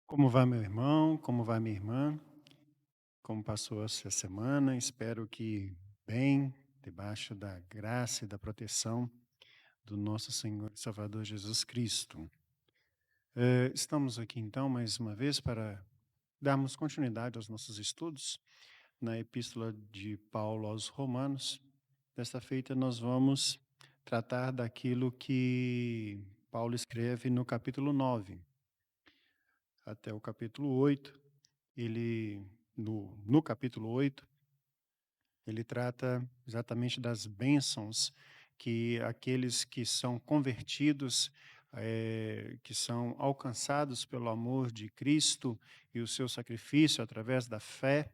Como vai meu irmão? Como vai minha irmã? Como passou essa semana? Espero que bem, debaixo da graça e da proteção do nosso Senhor e Salvador Jesus Cristo. Estamos aqui então mais uma vez para darmos continuidade aos nossos estudos na Epístola de Paulo aos Romanos. Desta feita nós vamos tratar daquilo que Paulo escreve no capítulo 9 até o capítulo 8. Ele, no capítulo 8, ele trata exatamente das bênçãos que aqueles que são convertidos, que são alcançados pelo amor de Cristo e o seu sacrifício através da fé,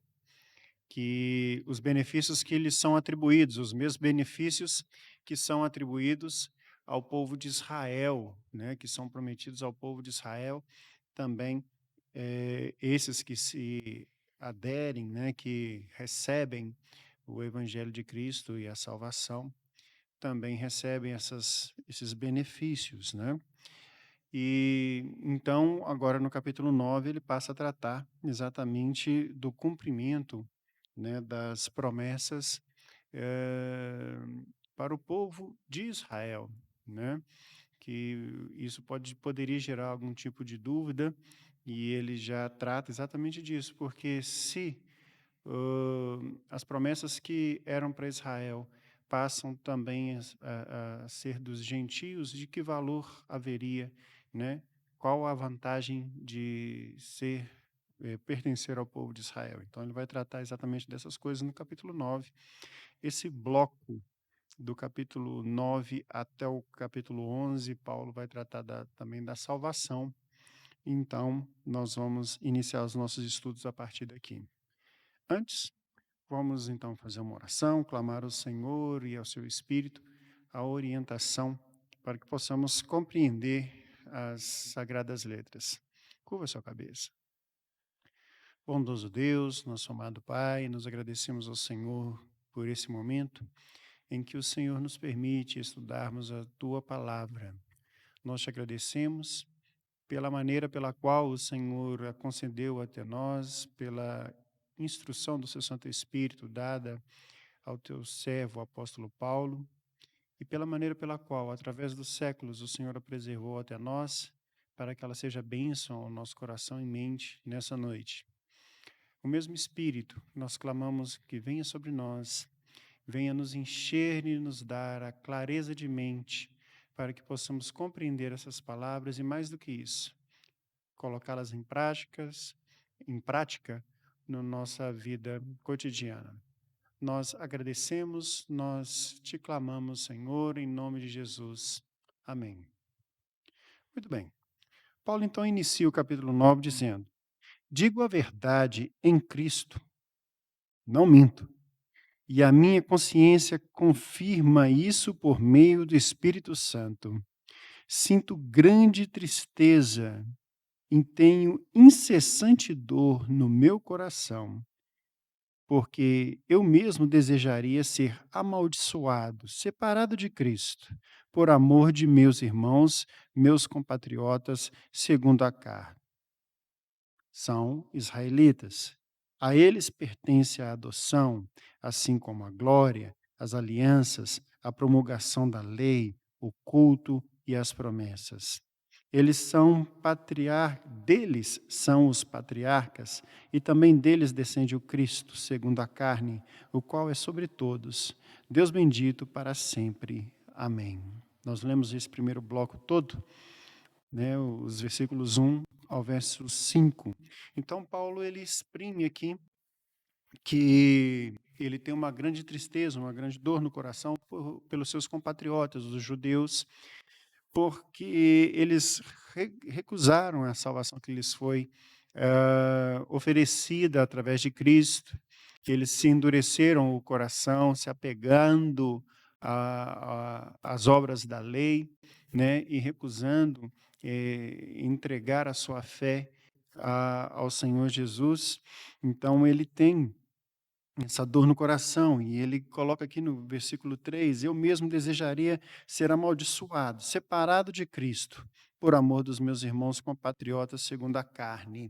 que os benefícios que lhes são atribuídos, os mesmos benefícios que são atribuídos ao povo de Israel, né, que são prometidos ao povo de Israel, também esses que se aderem, né, que recebem o Evangelho de Cristo e a salvação, também recebem esses benefícios, né? E então, agora no capítulo 9 ele passa a tratar exatamente do cumprimento, né, das promessas eh, para o povo de Israel, né? Que isso poderia gerar algum tipo de dúvida, e ele já trata exatamente disso, porque se as promessas que eram para Israel passam também a ser dos gentios, de que valor haveria, né? Qual a vantagem de pertencer ao povo de Israel? Então ele vai tratar exatamente dessas coisas no capítulo 9. Esse bloco do capítulo 9 até o capítulo 11, Paulo vai tratar também da salvação. Então, nós vamos iniciar os nossos estudos a partir daqui. Antes, vamos então fazer uma oração, clamar ao Senhor e ao seu Espírito a orientação para que possamos compreender as sagradas letras. Curva sua cabeça. Bondoso Deus, nosso amado Pai, nos agradecemos ao Senhor por esse momento em que o Senhor nos permite estudarmos a tua palavra. Nós te agradecemos pela maneira pela qual o Senhor a concedeu até nós, pela instrução do seu Santo Espírito dada ao teu servo, o apóstolo Paulo, e pela maneira pela qual, através dos séculos, o Senhor a preservou até nós, para que ela seja bênção ao nosso coração e mente nessa noite. O mesmo Espírito, nós clamamos que venha sobre nós, venha nos encher e nos dar a clareza de mente, para que possamos compreender essas palavras e, mais do que isso, colocá-las em prática na nossa vida cotidiana. Nós agradecemos, nós te clamamos, Senhor, em nome de Jesus. Amém. Muito bem. Paulo então inicia o capítulo 9 dizendo: Digo a verdade em Cristo, não minto. E a minha consciência confirma isso por meio do Espírito Santo. Sinto grande tristeza e tenho incessante dor no meu coração, porque eu mesmo desejaria ser amaldiçoado, separado de Cristo, por amor de meus irmãos, meus compatriotas, segundo a carne. São israelitas. A eles pertence a adoção, assim como a glória, as alianças, a promulgação da lei, o culto e as promessas. Deles são os patriarcas, e também deles descende o Cristo, segundo a carne, o qual é sobre todos. Deus bendito para sempre. Amém. Nós lemos esse primeiro bloco todo, né, os versículos 1 ao verso 5. Então, Paulo ele exprime aqui que ele tem uma grande tristeza, uma grande dor no coração pelos seus compatriotas, os judeus, porque eles recusaram a salvação que lhes foi oferecida através de Cristo. Eles se endureceram o coração, se apegando às obras da lei, né, e recusando entregar a sua fé ao Senhor Jesus. Então, ele tem essa dor no coração, e ele coloca aqui no versículo 3: eu mesmo desejaria ser amaldiçoado, separado de Cristo, por amor dos meus irmãos compatriotas segundo a carne.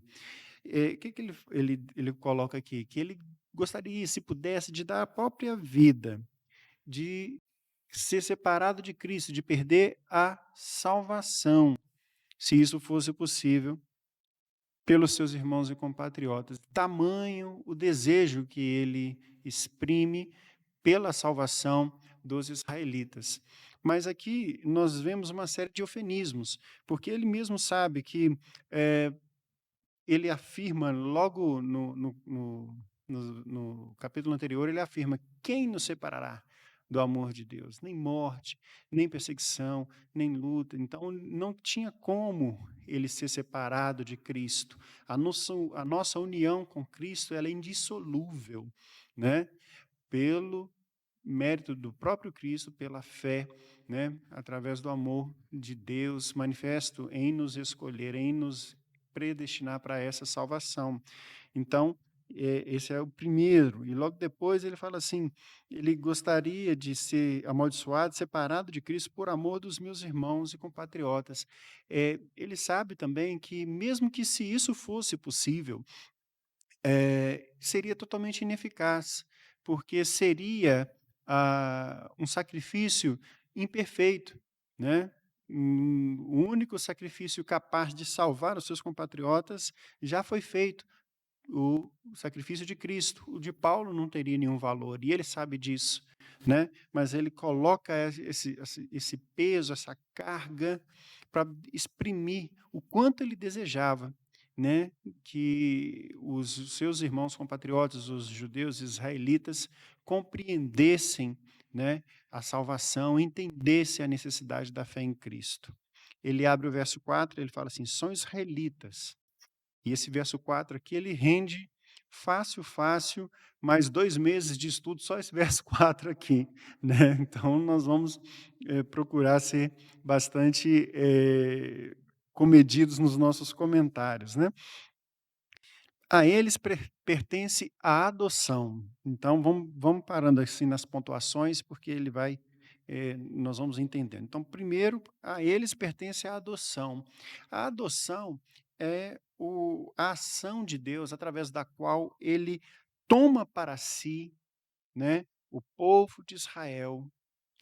Que ele coloca aqui? Que ele gostaria, se pudesse, de dar a própria vida, de ser separado de Cristo, de perder a salvação, se isso fosse possível, pelos seus irmãos e compatriotas. Tamanho o desejo que ele exprime pela salvação dos israelitas. Mas aqui nós vemos uma série de eufemismos, porque ele mesmo sabe que ele afirma logo no capítulo anterior, ele afirma: quem nos separará do amor de Deus? Nem morte, nem perseguição, nem luta. Então, não tinha como ele ser separado de Cristo. A nossa união com Cristo, ela é indissolúvel, né? Pelo mérito do próprio Cristo, pela fé, né? Através do amor de Deus manifesto em nos escolher, em nos predestinar para essa salvação. Então, esse é o primeiro. E logo depois ele fala assim: ele gostaria de ser amaldiçoado, separado de Cristo por amor dos meus irmãos e compatriotas. Ele sabe também que, mesmo que se isso fosse possível, seria totalmente ineficaz, porque seria um sacrifício imperfeito, né? O único sacrifício capaz de salvar os seus compatriotas já foi feito, o sacrifício de Cristo. O de Paulo não teria nenhum valor, e ele sabe disso, né? Mas ele coloca esse peso, essa carga, para exprimir o quanto ele desejava, né, que os seus irmãos compatriotas, os judeus israelitas, compreendessem, né, a salvação, entendessem a necessidade da fé em Cristo. Ele abre o verso 4, ele fala assim: são israelitas. E esse verso 4 aqui, ele rende fácil, fácil, mais 2 meses de estudo, só esse verso 4 aqui, né. Então nós vamos, procurar ser bastante, comedidos nos nossos comentários, né. A eles pertence a adoção. Então vamos parando assim nas pontuações, porque ele vai, nós vamos entendendo. Então, primeiro, a eles pertence a adoção. A adoção é a ação de Deus através da qual ele toma para si, né, o povo de Israel.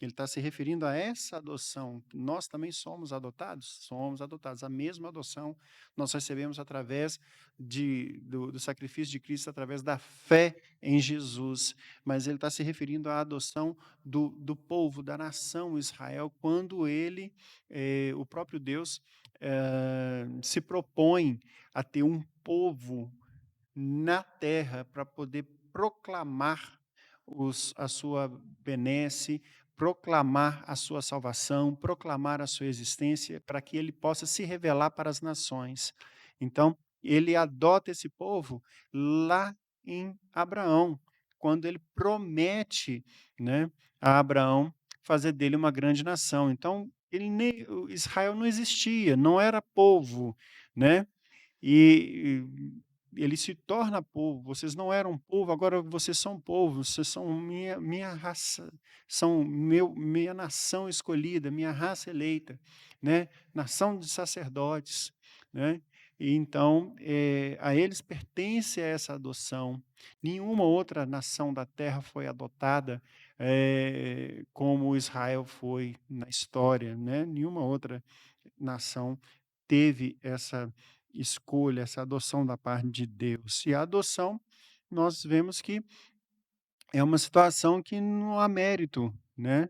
Ele está se referindo a essa adoção. Nós também somos adotados? Somos adotados. A mesma adoção nós recebemos através do sacrifício de Cristo, através da fé em Jesus. Mas ele está se referindo à adoção do povo, da nação Israel, quando ele, o próprio Deus, se propõe a ter um povo na terra para poder proclamar a sua benesse, proclamar a sua salvação, proclamar a sua existência, para que ele possa se revelar para as nações. Então, ele adota esse povo lá em Abraão, quando ele promete, né, a Abraão fazer dele uma grande nação. Então, Israel não existia, não era povo, né? E ele se torna povo. Vocês não eram povo, agora vocês são povo, vocês são minha raça, são minha nação escolhida, minha raça eleita, né, nação de sacerdotes, né. E então, a eles pertence essa adoção. Nenhuma outra nação da terra foi adotada, como Israel foi na história, né. Nenhuma outra nação teve essa escolha, essa adoção da parte de Deus. E a adoção, nós vemos que é uma situação que não há mérito, né.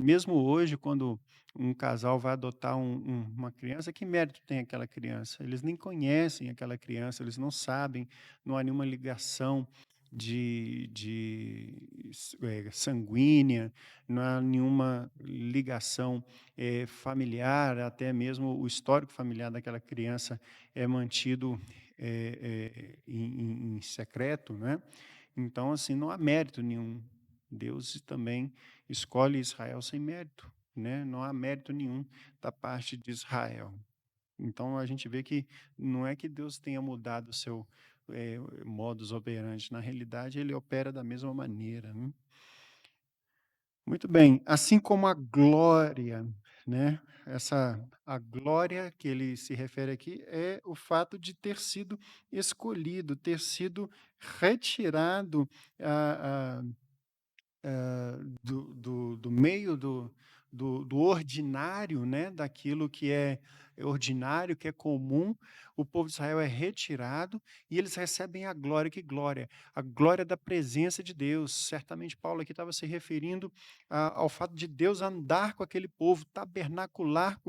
Mesmo hoje, quando um casal vai adotar uma criança, que mérito tem aquela criança? Eles nem conhecem aquela criança, eles não sabem, não há nenhuma ligação sanguínea, não há nenhuma ligação, familiar, até mesmo o histórico familiar daquela criança é mantido, em secreto, né. Então, assim, não há mérito nenhum. Deus também escolhe Israel sem mérito, né, não há mérito nenhum da parte de Israel. Então a gente vê que não é que Deus tenha mudado o seu, modus operandi, na realidade ele opera da mesma maneira, né. Muito bem, assim como a glória né, a glória que ele se refere aqui é o fato de ter sido escolhido, ter sido retirado, ah, do meio do ordinário, né, daquilo que é ordinário, que é comum, o povo de Israel é retirado e eles recebem a glória. Que glória? A glória da presença de Deus. Certamente Paulo aqui estava se referindo ao fato de Deus andar com aquele povo, tabernacular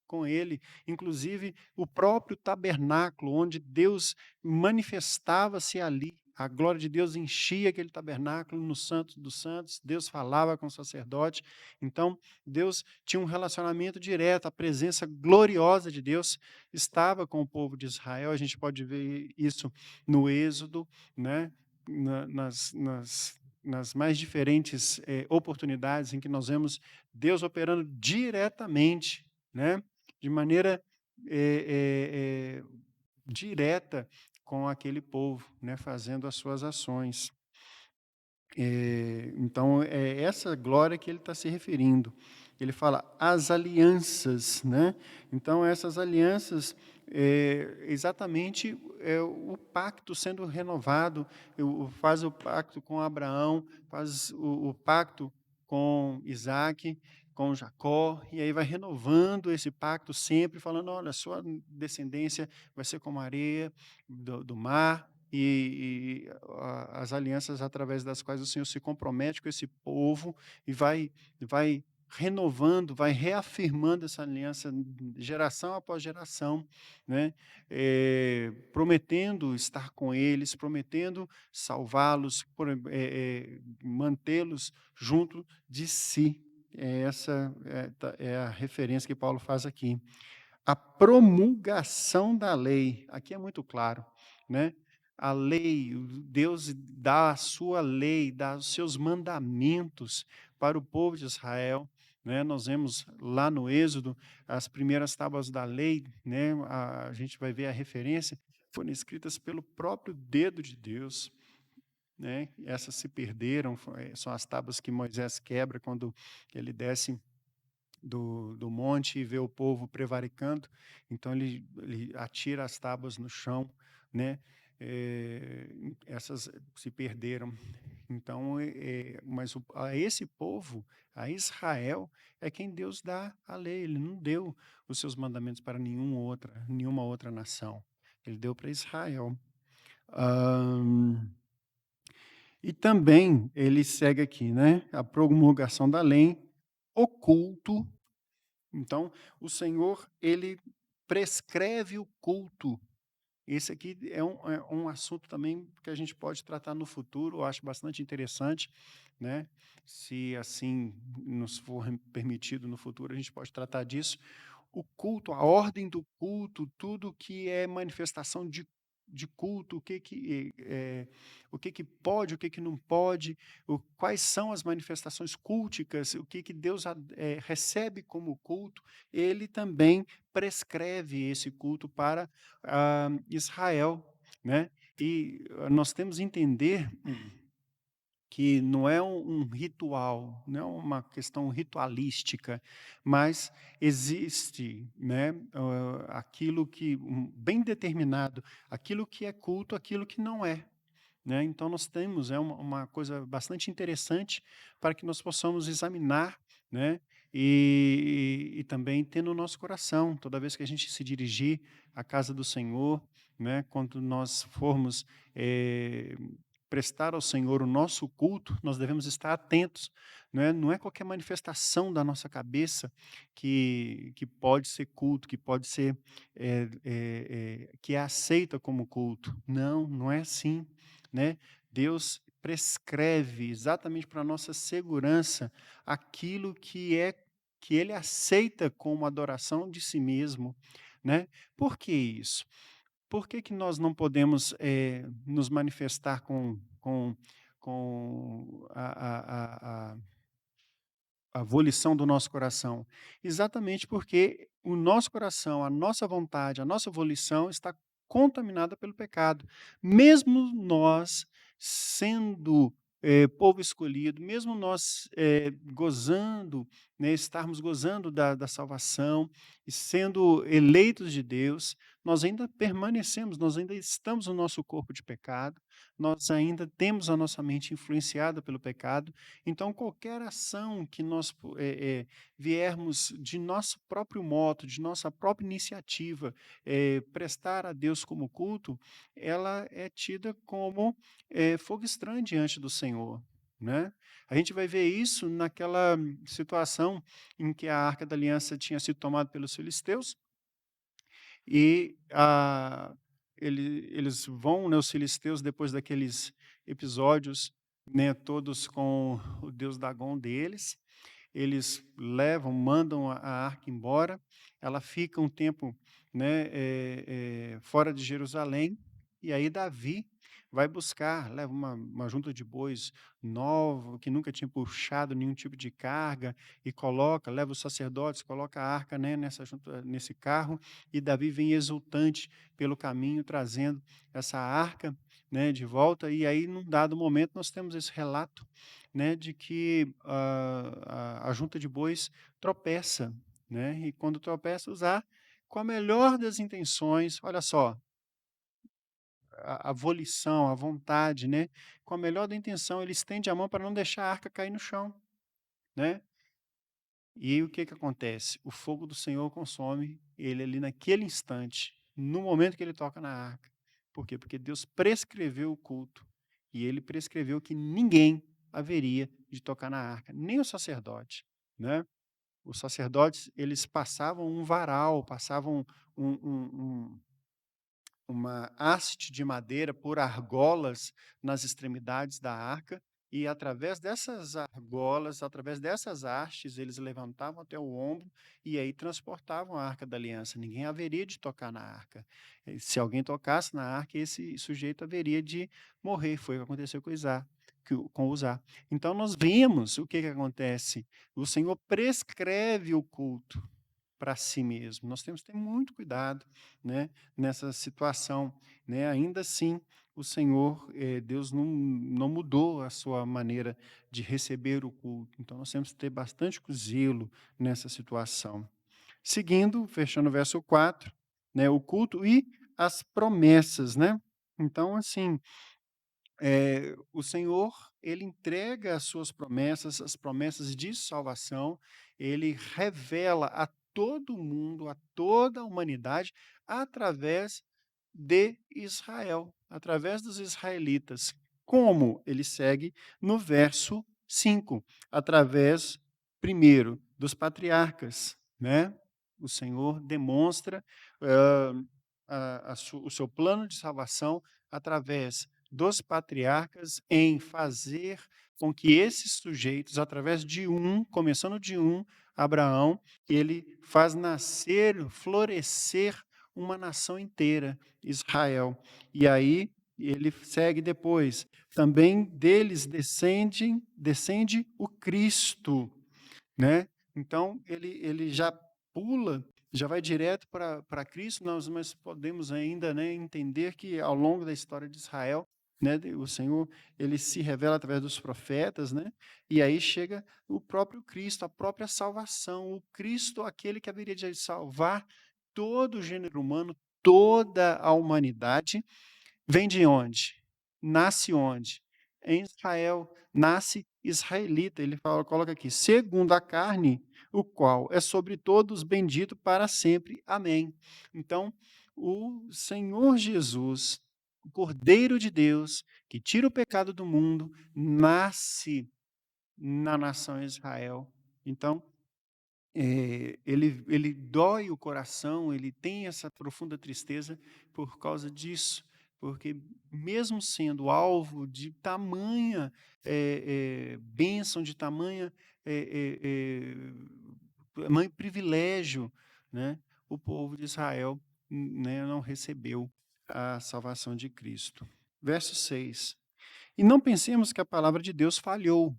com ele, inclusive o próprio tabernáculo, onde Deus manifestava-se ali. A glória de Deus enchia aquele tabernáculo no Santo dos Santos, Deus falava com o sacerdote. Então, Deus tinha um relacionamento direto, a presença gloriosa de Deus estava com o povo de Israel. A gente pode ver isso no Êxodo, né? Nas mais diferentes oportunidades em que nós vemos Deus operando diretamente, né? De maneira direta com aquele povo, né, fazendo as suas ações. Então, é essa glória que ele está se referindo. Ele fala as alianças, né? Então, essas alianças, exatamente o pacto sendo renovado, faz o pacto com Abraão, faz o pacto com Isaac, com Jacó, e aí vai renovando esse pacto sempre, falando, olha, sua descendência vai ser como a areia do mar, as alianças através das quais o Senhor se compromete com esse povo e vai renovando, vai reafirmando essa aliança geração após geração, né? Prometendo estar com eles, prometendo salvá-los, mantê-los junto de si. Essa é a referência que Paulo faz aqui. A promulgação da lei, aqui é muito claro, né? A lei, Deus dá a sua lei, dá os seus mandamentos para o povo de Israel, né? Nós vemos lá no Êxodo as primeiras tábuas da lei, né? A gente vai ver a referência, foram escritas pelo próprio dedo de Deus, né? Essas se perderam, são as tábuas que Moisés quebra quando ele desce do monte e vê o povo prevaricando, então ele atira as tábuas no chão, né? Essas se perderam. Então, mas a esse povo, a Israel, é quem Deus dá a lei. Ele não deu os seus mandamentos para nenhuma outra nação. Ele deu para Israel. E também ele segue aqui, né? A promulgação da lei, o culto. Então, o Senhor, ele prescreve o culto. Esse aqui é um assunto também que a gente pode tratar no futuro, eu acho bastante interessante, né? Se assim nos for permitido no futuro, a gente pode tratar disso. O culto, a ordem do culto, tudo que é manifestação de culto, o que que pode, o que que não pode, quais são as manifestações culticas, o que que Deus recebe como culto, ele também prescreve esse culto para Israel, né? E nós temos que entender que não é um ritual, não é uma questão ritualística, mas existe, né, aquilo que bem determinado, aquilo que é culto, aquilo que não é, né? Então nós temos uma coisa bastante interessante para que nós possamos examinar, né? E também ter no nosso coração, toda vez que a gente se dirigir à casa do Senhor, né? Quando nós formos prestar ao Senhor o nosso culto, nós devemos estar atentos, né? Não é qualquer manifestação da nossa cabeça que pode ser culto, que pode ser que é aceita como culto. Não, não é assim, né? Deus prescreve exatamente para a nossa segurança aquilo que ele aceita como adoração de si mesmo, né? Por que isso? Por que que nós não podemos nos manifestar com a volição do nosso coração? Exatamente porque o nosso coração, a nossa vontade, a nossa volição está contaminada pelo pecado. Mesmo nós sendo povo escolhido, mesmo nós gozando né, estarmos gozando da salvação e sendo eleitos de Deus, nós ainda permanecemos, nós ainda estamos no nosso corpo de pecado, nós ainda temos a nossa mente influenciada pelo pecado, então qualquer ação que nós viermos de nosso próprio modo, de nossa própria iniciativa, prestar a Deus como culto, ela é tida como fogo estranho diante do Senhor, né? A gente vai ver isso naquela situação em que a Arca da Aliança tinha sido tomada pelos filisteus e eles vão, né, os filisteus, depois daqueles episódios, né, todos com o deus Dagom deles, eles levam, mandam a arca embora, ela fica um tempo, né, fora de Jerusalém, e aí Davi vai buscar, leva uma junta de bois nova, que nunca tinha puxado nenhum tipo de carga, e coloca, leva os sacerdotes, coloca a arca, né, nesse carro, e Davi vem exultante pelo caminho, trazendo essa arca, né, de volta, e aí, num dado momento, nós temos esse relato, né, de que a junta de bois tropeça, né, e quando tropeça, usar com a melhor das intenções, olha só, a volição, a vontade, né, com a melhor da intenção, ele estende a mão para não deixar a arca cair no chão, né. E aí o que que acontece? O fogo do Senhor consome ele ali naquele instante, no momento que ele toca na arca. Por quê? Porque Deus prescreveu o culto, e ele prescreveu que ninguém haveria de tocar na arca, nem o sacerdote, né. Os sacerdotes, eles passavam um varal, passavam um uma haste de madeira por argolas nas extremidades da arca, e através dessas argolas, através dessas hastes, eles levantavam até o ombro e aí transportavam a arca da aliança. Ninguém haveria de tocar na arca. Se alguém tocasse na arca, esse sujeito haveria de morrer. Foi o que aconteceu com Isá, com Uzá. Então nós vemos o que que acontece. O Senhor prescreve o culto para si mesmo. Nós temos que ter muito cuidado, né, nessa situação, né. Ainda assim, o Senhor, Deus não mudou a sua maneira de receber o culto, então nós temos que ter bastante zelo nessa situação. Seguindo, fechando o verso 4, né, o culto e as promessas, né. Então, assim, o Senhor, ele entrega as suas promessas, as promessas de salvação, ele revela a todo mundo, a toda a humanidade, através de Israel, através dos israelitas. Como? Ele segue no verso 5, através, primeiro, dos patriarcas, né? O Senhor demonstra hã, o seu plano de salvação através dos patriarcas em fazer com que esses sujeitos, através de um, começando de um, Abraão, ele faz nascer, florescer uma nação inteira, Israel. E aí ele segue depois. Também deles descende o Cristo, né. Então ele já pula, já vai direto para Cristo, mas podemos ainda, né, entender que ao longo da história de Israel, né, o Senhor, ele se revela através dos profetas, né, e aí chega o próprio Cristo, a própria salvação, o Cristo, aquele que haveria de salvar todo o gênero humano, toda a humanidade. Vem de onde? Nasce onde? Em Israel, nasce israelita. Ele fala, coloca aqui, segundo a carne, o qual é sobre todos bendito para sempre. Amém. Então, o Senhor Jesus, o Cordeiro de Deus, que tira o pecado do mundo, nasce na nação Israel. Então, ele dói o coração, ele tem essa profunda tristeza por causa disso, porque mesmo sendo alvo de tamanha, bênção, de tamanho privilégio, né, o povo de Israel, né, não recebeu a salvação de Cristo. Verso 6: "E não pensemos que a palavra de Deus falhou,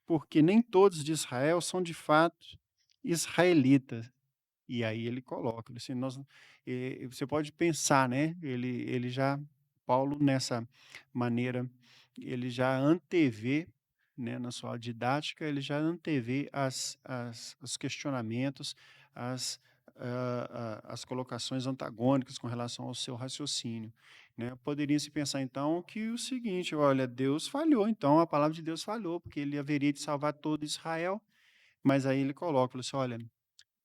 porque nem todos de Israel são de fato israelitas." E aí ele coloca, assim, você pode pensar, né, ele já, Paulo nessa maneira, ele já antevê, né, na sua didática, ele já antevê os questionamentos, as, as colocações antagônicas com relação ao seu raciocínio, né. Poderia se pensar então que o seguinte: olha, Deus falhou, então a palavra de Deus falhou, porque ele haveria de salvar todo Israel, mas aí ele coloca, falou assim: olha,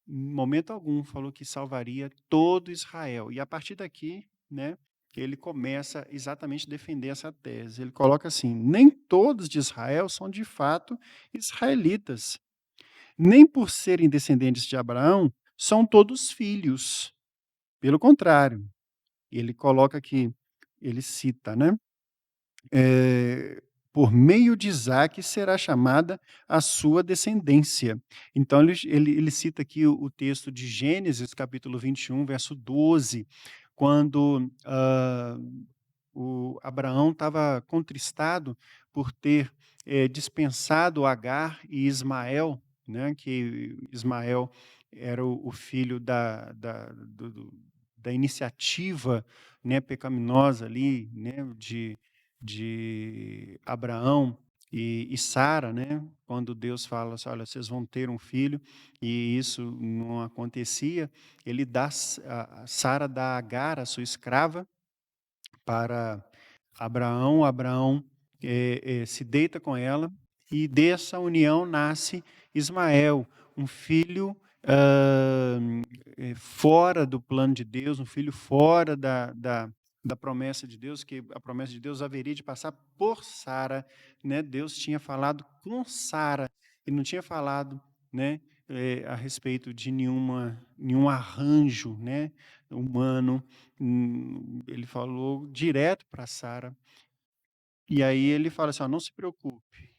em momento algum falou que salvaria todo Israel. E a partir daqui, né, ele começa exatamente a defender essa tese. Ele coloca assim: nem todos de Israel são de fato israelitas, nem por serem descendentes de Abraão são todos filhos. Pelo contrário, ele coloca aqui, ele cita, né? Por meio de Isaque será chamada a sua descendência. Então, ele cita aqui o texto de Gênesis, capítulo 21, verso 12, quando o Abraão estava contristado por ter dispensado Agar e Ismael, né, que Ismael era o filho da iniciativa, né, pecaminosa ali, né, de Abraão e Sara, né? Quando Deus fala assim, olha, vocês vão ter um filho, e isso não acontecia, ele dá a Sara dá Agar, a sua escrava, para Abraão. Abraão se deita com ela, e dessa união nasce Ismael, um filho fora do plano de Deus, um filho fora da promessa de Deus, que a promessa de Deus haveria de passar por Sara, né? Deus tinha falado com Sara e não tinha falado, né, a respeito de nenhum arranjo, né, humano. Ele falou direto para Sara. E aí ele fala assim: ó, não se preocupe,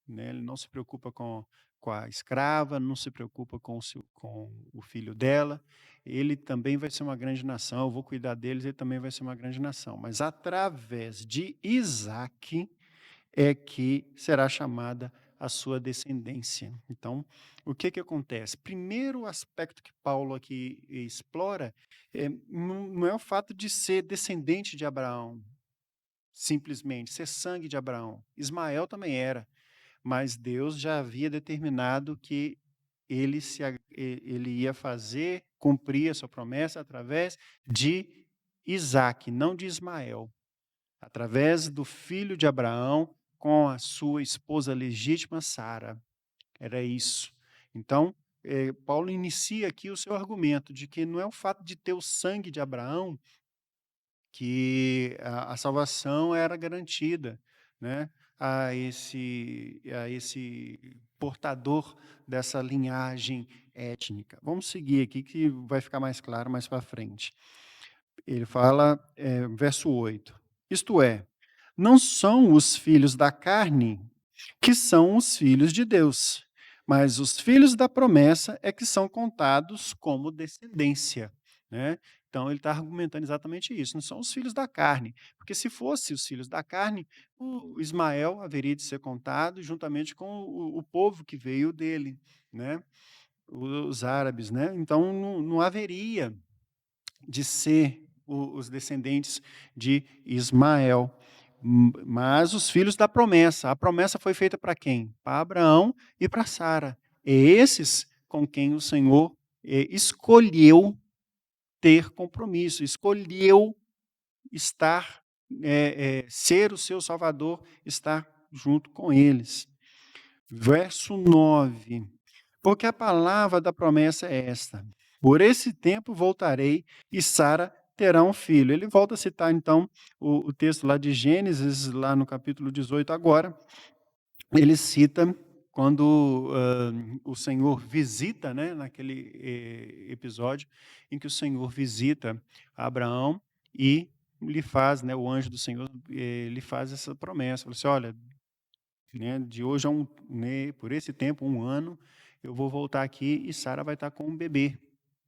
né? Ele não se preocupa com a escrava, não se preocupa com o filho dela. Ele também vai ser uma grande nação. Eu vou cuidar deles, ele também vai ser uma grande nação. Mas através de Isaque é que será chamada a sua descendência. Então, o que acontece? Primeiro aspecto que Paulo aqui explora não é o fato de ser descendente de Abraão, simplesmente, ser sangue de Abraão. Ismael também era, mas Deus já havia determinado que ele ia fazer, cumprir a sua promessa através de Isaque, não de Ismael. Através do filho de Abraão com a sua esposa legítima Sara. Era isso. Então, Paulo inicia aqui o seu argumento de que não é o fato de ter o sangue de Abraão que a salvação era garantida, né, a esse portador dessa linhagem étnica. Vamos seguir aqui que vai ficar mais claro mais para frente. Ele fala, verso 8: isto é, não são os filhos da carne que são os filhos de Deus, mas os filhos da promessa é que são contados como descendência, né? Então ele está argumentando exatamente isso. Não são os filhos da carne, porque se fosse os filhos da carne, o Ismael haveria de ser contado juntamente com o povo que veio dele, né? Os árabes, né? Então não haveria de ser os descendentes de Ismael. Mas os filhos da promessa. A promessa foi feita para quem? Para Abraão e para Sara. É esses com quem o Senhor escolheu ter compromisso, escolheu estar, ser o seu Salvador, estar junto com eles. Verso 9: porque a palavra da promessa é esta: por esse tempo voltarei e Sara terá um filho. Ele volta a citar, então, o texto lá de Gênesis, lá no capítulo 18 agora. Ele cita quando o Senhor visita, né, naquele episódio em que o Senhor visita Abraão e lhe faz, né, o anjo do Senhor lhe faz essa promessa. Fala assim: olha, né, de hoje né, por esse tempo, 1 ano, eu vou voltar aqui e Sara vai estar com um bebê.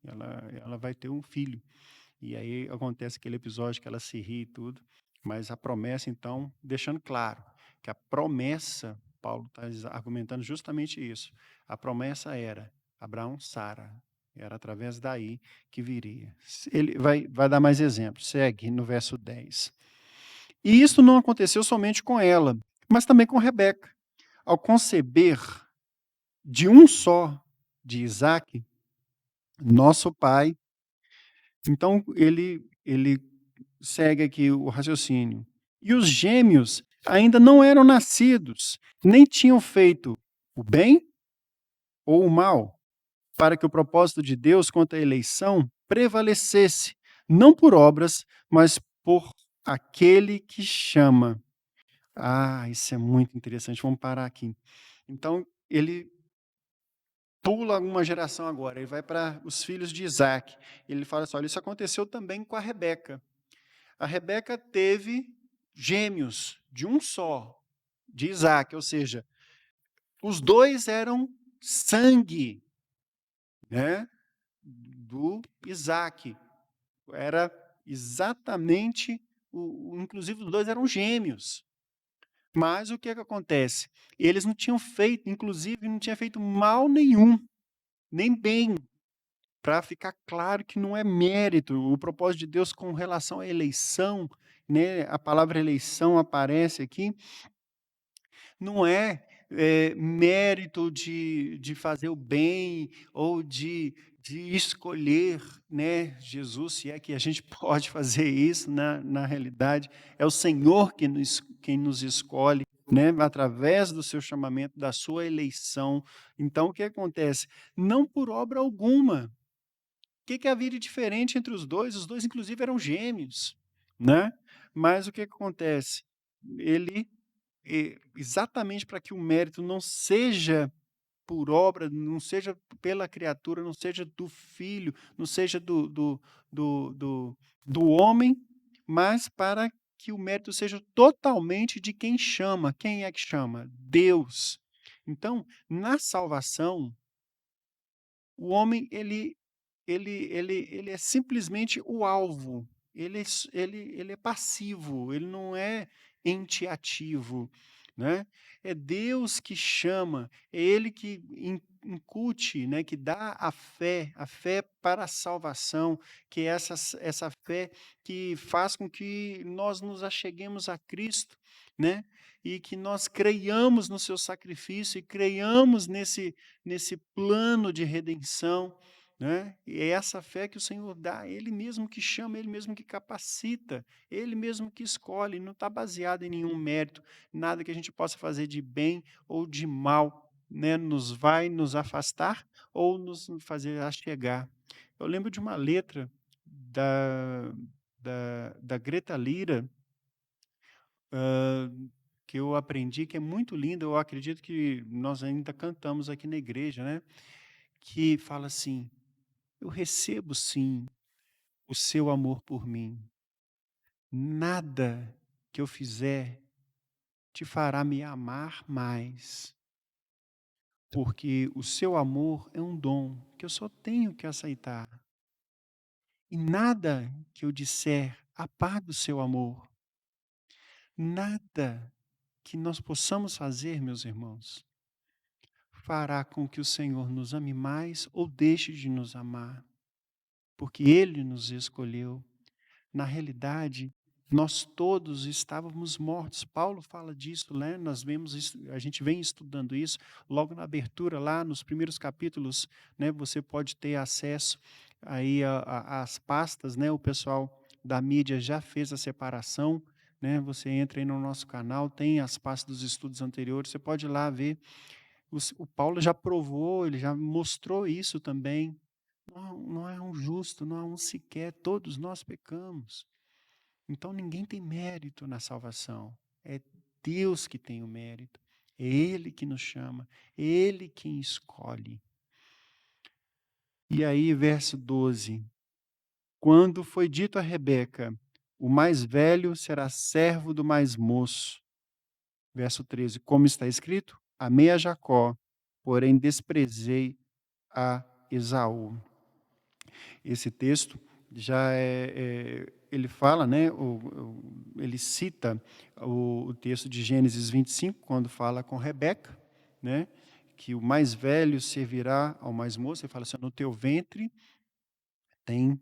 Ela vai ter um filho. E aí acontece aquele episódio que ela se ri e tudo, mas a promessa, então, deixando claro que a promessa, Paulo está argumentando justamente isso. A promessa era Abraão, Sara. Era através daí que viria. Ele vai dar mais exemplos. Segue no verso 10. E isso não aconteceu somente com ela, mas também com Rebeca, ao conceber de um só, de Isaque, nosso pai, então ele segue aqui o raciocínio. E os gêmeos ainda não eram nascidos, nem tinham feito o bem ou o mal, para que o propósito de Deus quanto à eleição prevalecesse, não por obras, mas por aquele que chama. Ah, isso é muito interessante. Vamos parar aqui. Então, ele pula uma geração agora, ele vai para os filhos de Isaac. Ele fala assim: olha, isso aconteceu também com a Rebeca. A Rebeca teve gêmeos de um só, de Isaac, ou seja, os dois eram sangue, né, do Isaac. Era exatamente, inclusive os dois eram gêmeos. Mas o que é que acontece? Eles não tinham feito, inclusive não tinha feito mal nenhum, nem bem, para ficar claro que não é mérito. O propósito de Deus com relação à eleição, né, a palavra eleição aparece aqui, não é, mérito de fazer o bem ou de escolher, né, Jesus, se é que a gente pode fazer isso na realidade, é o Senhor quem nos escolhe, né, através do seu chamamento, da sua eleição. Então o que acontece? Não por obra alguma. O que que havia de diferente entre os dois? Os dois inclusive eram gêmeos, né, mas o que que acontece? Ele exatamente para que o mérito não seja por obra, não seja pela criatura, não seja do filho, não seja do do do homem, mas para que o mérito seja totalmente de quem chama. Quem é que chama? Deus. Então, na salvação, o homem ele é simplesmente o alvo, ele é passivo, ele não é ente ativo, né. É Deus que chama, é Ele que incute, né, que dá a fé para a salvação, que é essa fé que faz com que nós nos acheguemos a Cristo, né, e que nós creiamos no seu sacrifício e creiamos nesse plano de redenção, né? E é essa fé que o Senhor dá, Ele mesmo que chama, Ele mesmo que capacita, Ele mesmo que escolhe, não está baseado em nenhum mérito, nada que a gente possa fazer de bem ou de mal, né? Nos vai nos afastar ou nos fazer achegar. Eu lembro de uma letra da, da Greta Lira, hã, que eu aprendi, que é muito linda, eu acredito que nós ainda cantamos aqui na igreja, né? Que fala assim: eu recebo sim o seu amor por mim. Nada que eu fizer te fará me amar mais, porque o seu amor é um dom que eu só tenho que aceitar. E nada que eu disser apaga o seu amor. Nada que nós possamos fazer, meus irmãos, fará com que o Senhor nos ame mais ou deixe de nos amar, porque Ele nos escolheu. Na realidade, nós todos estávamos mortos. Paulo fala disso, né? Nós vemos isso, a gente vem estudando isso logo na abertura, lá nos primeiros capítulos, né? Você pode ter acesso aí às pastas, né? O pessoal da mídia já fez a separação, né? Você entra aí no nosso canal, tem as pastas dos estudos anteriores, você pode ir lá ver. O Paulo já provou, ele já mostrou isso também. Não é um justo, não há um sequer, todos nós pecamos. Então ninguém tem mérito na salvação. É Deus que tem o mérito. É Ele que nos chama. É Ele quem escolhe. E aí, verso 12. Quando foi dito a Rebeca, o mais velho será servo do mais moço. Verso 13. Como está escrito? Amei a Jacó, porém desprezei a Esaú. Esse texto já ele fala, né, ele cita o texto de Gênesis 25, quando fala com Rebeca, né, que o mais velho servirá ao mais moço. Ele fala assim: no teu ventre tem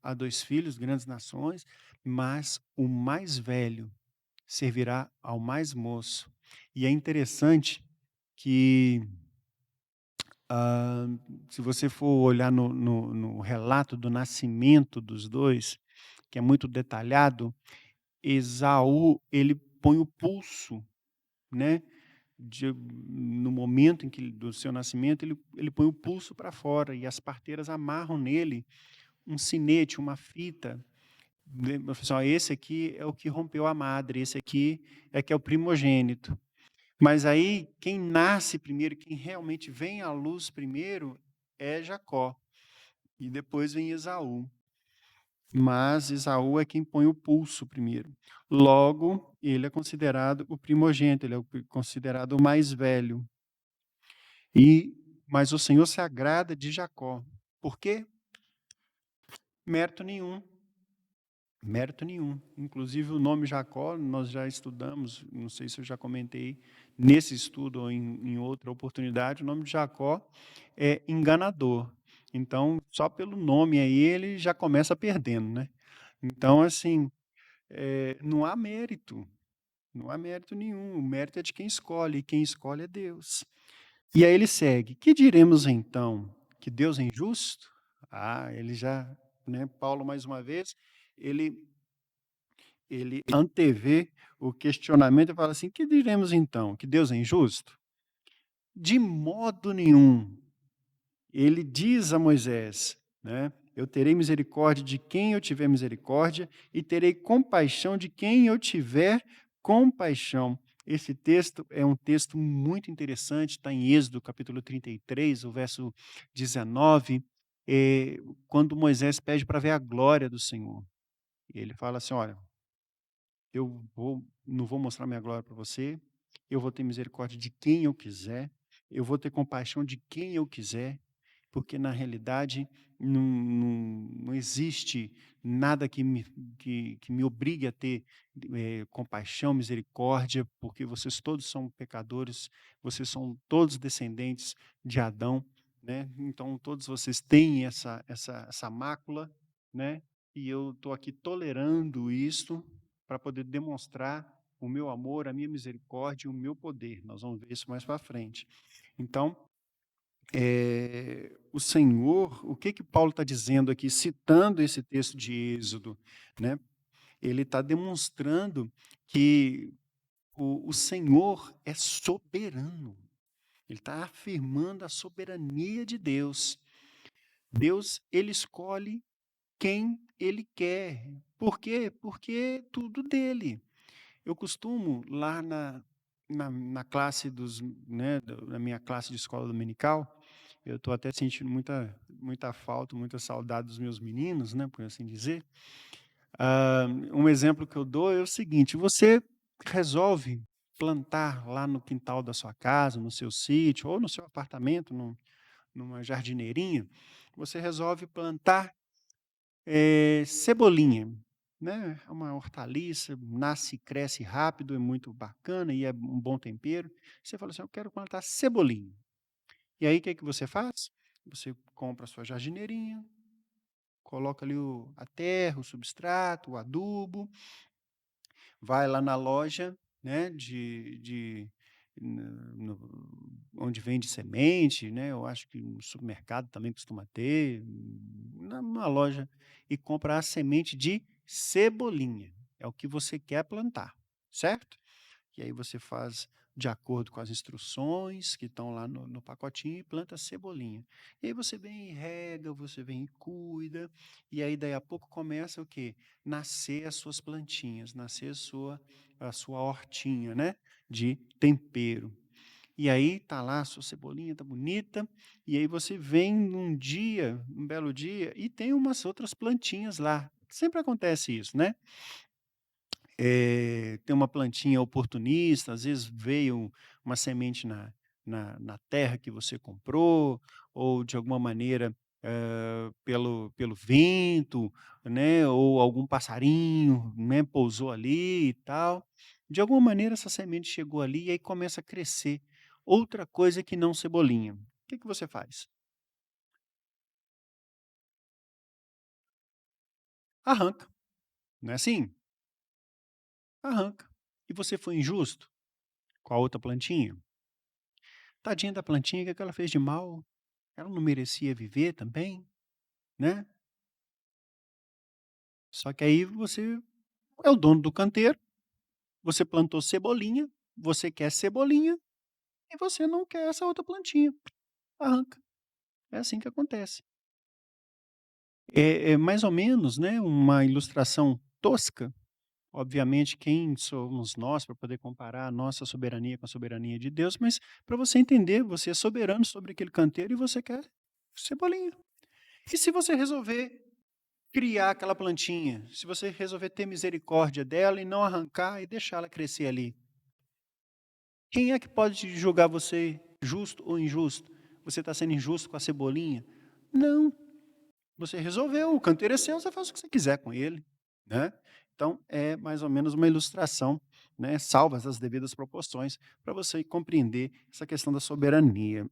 há dois filhos, grandes nações, mas o mais velho servirá ao mais moço. E é interessante que, ah, se você for olhar no relato do nascimento dos 2, que é muito detalhado, Esaú, ele põe o pulso, né, no momento em que do seu nascimento, ele põe o pulso para fora e as parteiras amarram nele um sinete, uma fita, né, assim: "Esse aqui é o que rompeu a madre, esse aqui é que é o primogênito". Mas aí, quem nasce primeiro, quem realmente vem à luz primeiro é Jacó, e depois vem Esaú. Mas Esaú é quem põe o pulso primeiro. Logo, ele é considerado o primogênito, ele é considerado o mais velho. E mas o Senhor se agrada de Jacó. Por quê? Mérito nenhum. Mérito nenhum. Inclusive o nome Jacó, nós já estudamos, não sei se eu já comentei nesse estudo ou em outra oportunidade, o nome de Jacó é enganador. Então, só pelo nome aí ele já começa perdendo, né. Então, assim, não há mérito, não há mérito nenhum, o mérito é de quem escolhe, e quem escolhe é Deus. E aí ele segue: "Que diremos então? Que Deus é injusto?" Ele já, né, Paulo mais uma vez, ele ele antevê o questionamento e fala assim: "Que diremos então? Que Deus é injusto? De modo nenhum." Ele diz a Moisés, né: "Eu terei misericórdia de quem eu tiver misericórdia e terei compaixão de quem eu tiver compaixão." Esse texto é um texto muito interessante, está em Êxodo capítulo 33, o verso 19, quando Moisés pede para ver a glória do Senhor. E ele fala assim: "Olha, não vou mostrar minha glória para você, eu vou ter misericórdia de quem eu quiser, eu vou ter compaixão de quem eu quiser, porque na realidade não existe nada que me obrigue a ter, compaixão, misericórdia, porque vocês todos são pecadores, vocês são todos descendentes de Adão, né, então todos vocês têm essa mácula, né, e eu estou aqui tolerando isto para poder demonstrar o meu amor, a minha misericórdia e o meu poder. Nós vamos ver isso mais para frente. Então, o Senhor, o que que Paulo está dizendo aqui, citando esse texto de Êxodo, né? Ele está demonstrando que o Senhor é soberano. Ele está afirmando a soberania de Deus. Deus, ele escolhe quem ele quer. Por quê? Porque é tudo dele. Eu costumo, lá na classe dos, né, na minha classe de escola dominical, eu estou até sentindo muita falta, muita saudade dos meus meninos, né, por assim dizer. Um exemplo que eu dou é o seguinte: você resolve plantar lá no quintal da sua casa, no seu sítio ou no seu apartamento, numa jardineirinha, você resolve plantar cebolinha, né, é uma hortaliça, nasce e cresce rápido, é muito bacana e é um bom tempero. Você fala assim: "Eu quero plantar cebolinha." E aí o que que você faz? Você compra a sua jardineirinha, coloca ali a terra, o substrato, o adubo, vai lá na loja, né, onde vende semente, né, eu acho que no supermercado também costuma ter, na loja, e compra a semente de cebolinha, é o que você quer plantar, certo? E aí você faz de acordo com as instruções que estão lá no pacotinho e planta a cebolinha. E aí você vem e rega, você vem e cuida, e aí daí a pouco começa o quê? Nascer as suas plantinhas, nascer a sua hortinha, né, de tempero. E aí tá lá a sua cebolinha, tá bonita, e aí você vem num dia, um belo dia, e tem umas outras plantinhas lá. Sempre acontece isso, né? Tem uma plantinha oportunista, às vezes veio uma semente na terra que você comprou, ou de alguma maneira, pelo vento, né, ou algum passarinho, né, pousou ali e tal. De alguma maneira essa semente chegou ali e aí começa a crescer outra coisa que não cebolinha. O que que você faz? Arranca, não é assim? Arranca. E você foi injusto? com a outra plantinha. Tadinha da plantinha, o que ela fez de mal? Ela não merecia viver também, né? Só que aí você é o dono do canteiro, você plantou cebolinha, você quer cebolinha e você não quer essa outra plantinha. Arranca. É assim que acontece. É mais ou menos, né, uma ilustração tosca. Obviamente, quem somos nós para poder comparar a nossa soberania com a soberania de Deus, mas para você entender, você é soberano sobre aquele canteiro e você quer cebolinha. E se você resolver criar aquela plantinha, se você resolver ter misericórdia dela e não arrancar e deixá-la crescer ali, quem é que pode julgar você justo ou injusto? Você está sendo injusto com a cebolinha? Não. Você resolveu, o canteiro é seu, você faz o que você quiser com ele, né. Então, é mais ou menos uma ilustração, né, salvas as devidas proporções, para você compreender essa questão da soberania.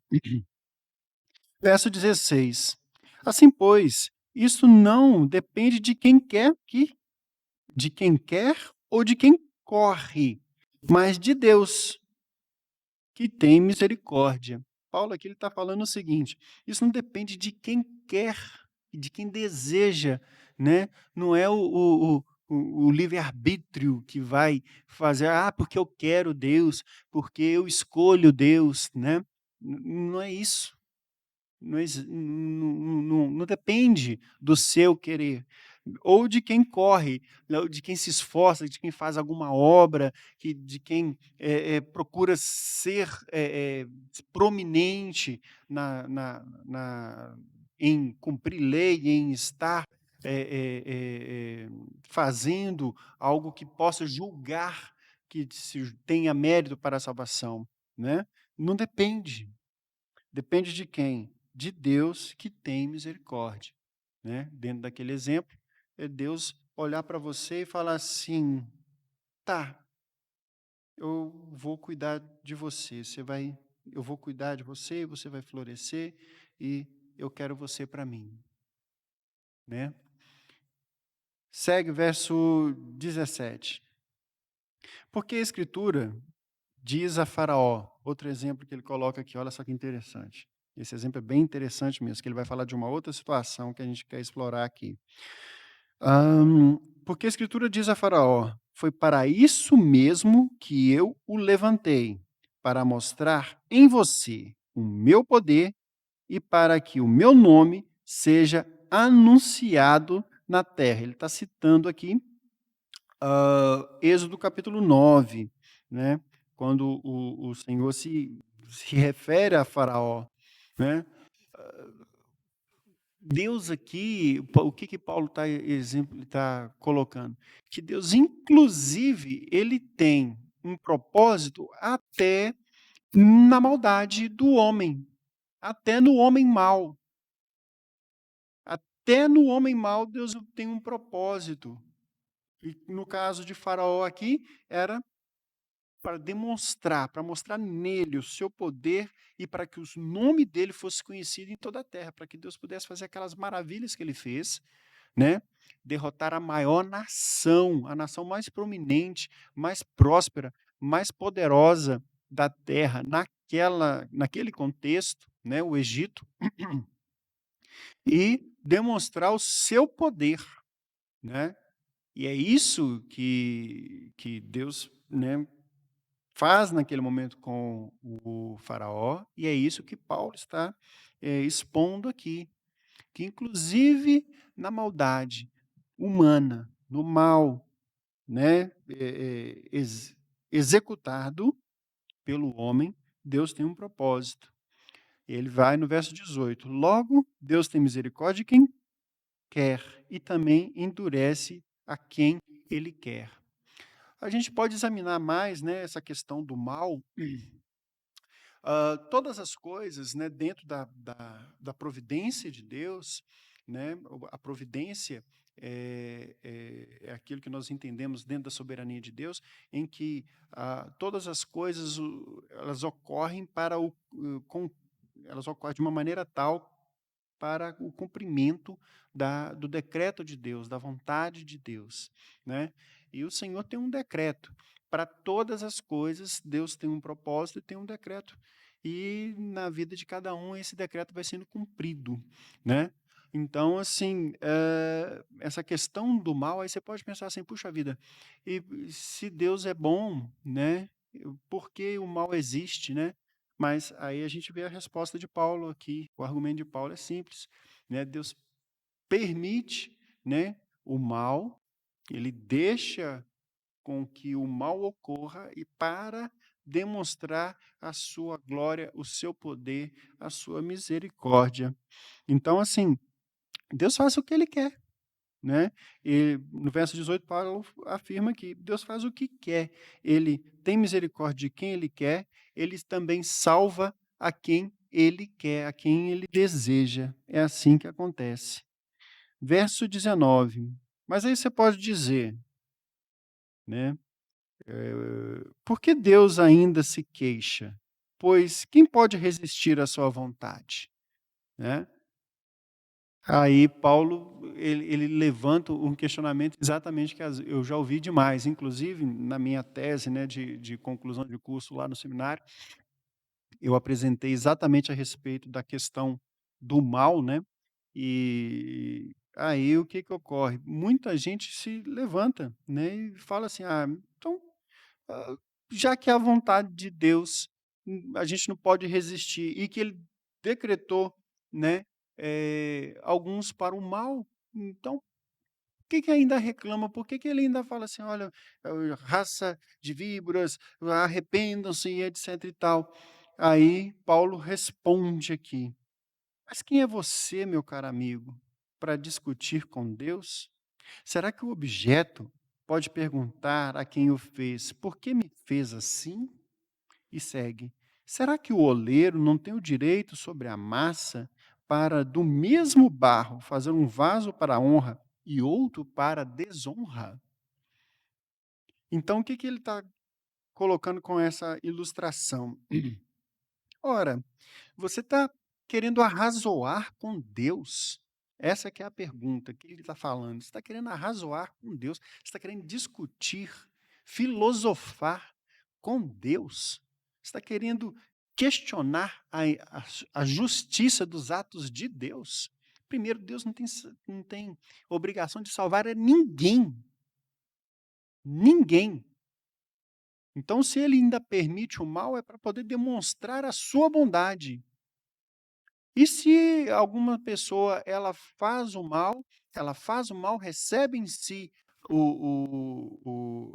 Verso 16: Assim, pois, isso não depende de quem quer ou de quem corre, mas de Deus, que tem misericórdia. Paulo aqui ele está falando o seguinte: isso não depende de quem quer, de quem deseja, né? Não é o livre-arbítrio que vai fazer, porque eu quero Deus, porque eu escolho Deus, né? Não é isso. Não depende do seu querer, ou de quem corre, né, ou de quem se esforça, de quem faz alguma obra, de quem procura ser prominente em cumprir lei, em estar fazendo algo que possa julgar que tenha mérito para a salvação, né? Não depende. Depende de quem? De Deus que tem misericórdia, né. Dentro daquele exemplo, é Deus olhar para você e falar assim: "Tá, eu vou cuidar de você, eu vou cuidar de você, você vai florescer e eu quero você para mim", né. Segue o verso 17: "Porque a escritura diz a Faraó", outro exemplo que ele coloca aqui, olha só que interessante. Esse exemplo é bem interessante mesmo, que ele vai falar de uma outra situação que a gente quer explorar aqui. Porque a escritura diz a Faraó: "Foi para isso mesmo que eu o levantei, para mostrar em você o meu poder e para que o meu nome seja anunciado na terra". Ele está citando aqui Êxodo capítulo 9, né, quando o Senhor se refere a Faraó, né. Deus aqui, o que que Paulo está colocando? Que Deus inclusive, ele tem um propósito até na maldade do homem, até no homem mau. Até no homem mau Deus tem um propósito. E no caso de Faraó aqui, era para mostrar nele o seu poder e para que o nome dele fosse conhecido em toda a terra, para que Deus pudesse fazer aquelas maravilhas que ele fez, né? Derrotar a nação mais prominente, mais próspera, mais poderosa da terra, naquele contexto, né? O Egito, e demonstrar o seu poder, né? E é isso que Deus, né, faz naquele momento com o Faraó, e é isso que Paulo está expondo aqui, que inclusive na maldade humana, no mal, né, executado pelo homem, Deus tem um propósito. Ele vai no verso 18: "Logo, Deus tem misericórdia de quem quer e também endurece a quem ele quer". A gente pode examinar mais, né, essa questão do mal. Todas as coisas, né, dentro da providência de Deus, né, a providência é aquilo que nós entendemos dentro da soberania de Deus, em que todas as coisas elas ocorrem elas ocorrem de uma maneira tal para o cumprimento do decreto de Deus, da vontade de Deus, né? E o Senhor tem um decreto. para todas as coisas, Deus tem um propósito e tem um decreto. E na vida de cada um, esse decreto vai sendo cumprido, né. Então, assim, essa questão do mal, aí você pode pensar assim: "Puxa vida, e se Deus é bom, né, por que o mal existe, né?". Mas aí a gente vê a resposta de Paulo aqui, o argumento de Paulo é simples, né, Deus permite, né, o mal, ele deixa com que o mal ocorra e para demonstrar a sua glória, o seu poder, a sua misericórdia. Então, assim, Deus faz o que ele quer, né? E no verso 18, Paulo afirma que Deus faz o que quer. Ele tem misericórdia de quem ele quer, ele também salva a quem ele quer, a quem ele deseja. É assim que acontece. Verso 19. Mas aí você pode dizer, né? Por que Deus ainda se queixa? Pois quem pode resistir à sua vontade, né? Aí Paulo, ele levanta um questionamento exatamente que eu já ouvi demais, inclusive na minha tese, né, de conclusão de curso lá no seminário, eu apresentei exatamente a respeito da questão do mal, né, e aí o que que ocorre? Muita gente se levanta, né, e fala assim: "Ah, então ah, já que é a vontade de Deus, a gente não pode resistir e que ele decretou, né, alguns para o mal, então por que que ainda reclama? Por que que ele ainda fala assim: "Olha, raça de víboras, arrependam-se", e etc e tal. Aí Paulo responde aqui: "Mas quem é você, meu caro amigo, para discutir com Deus? Será que o objeto pode perguntar a quem o fez: Por que me fez assim?". E segue: Será que o oleiro não tem o direito sobre a massa para, do mesmo barro, fazer um vaso para a honra e outro para a desonra? Então, o que, que ele está colocando com essa ilustração? Ora, você está querendo arrazoar com Deus? Essa que é a pergunta que ele está falando. Você está querendo arrazoar com Deus? Você está querendo discutir, filosofar com Deus? Você está querendo questionar a justiça dos atos de Deus? Primeiro, Deus não tem obrigação de salvar a ninguém. Ninguém. Então, se ele ainda permite o mal, é para poder demonstrar a sua bondade. E se alguma pessoa ela faz o mal, recebe em si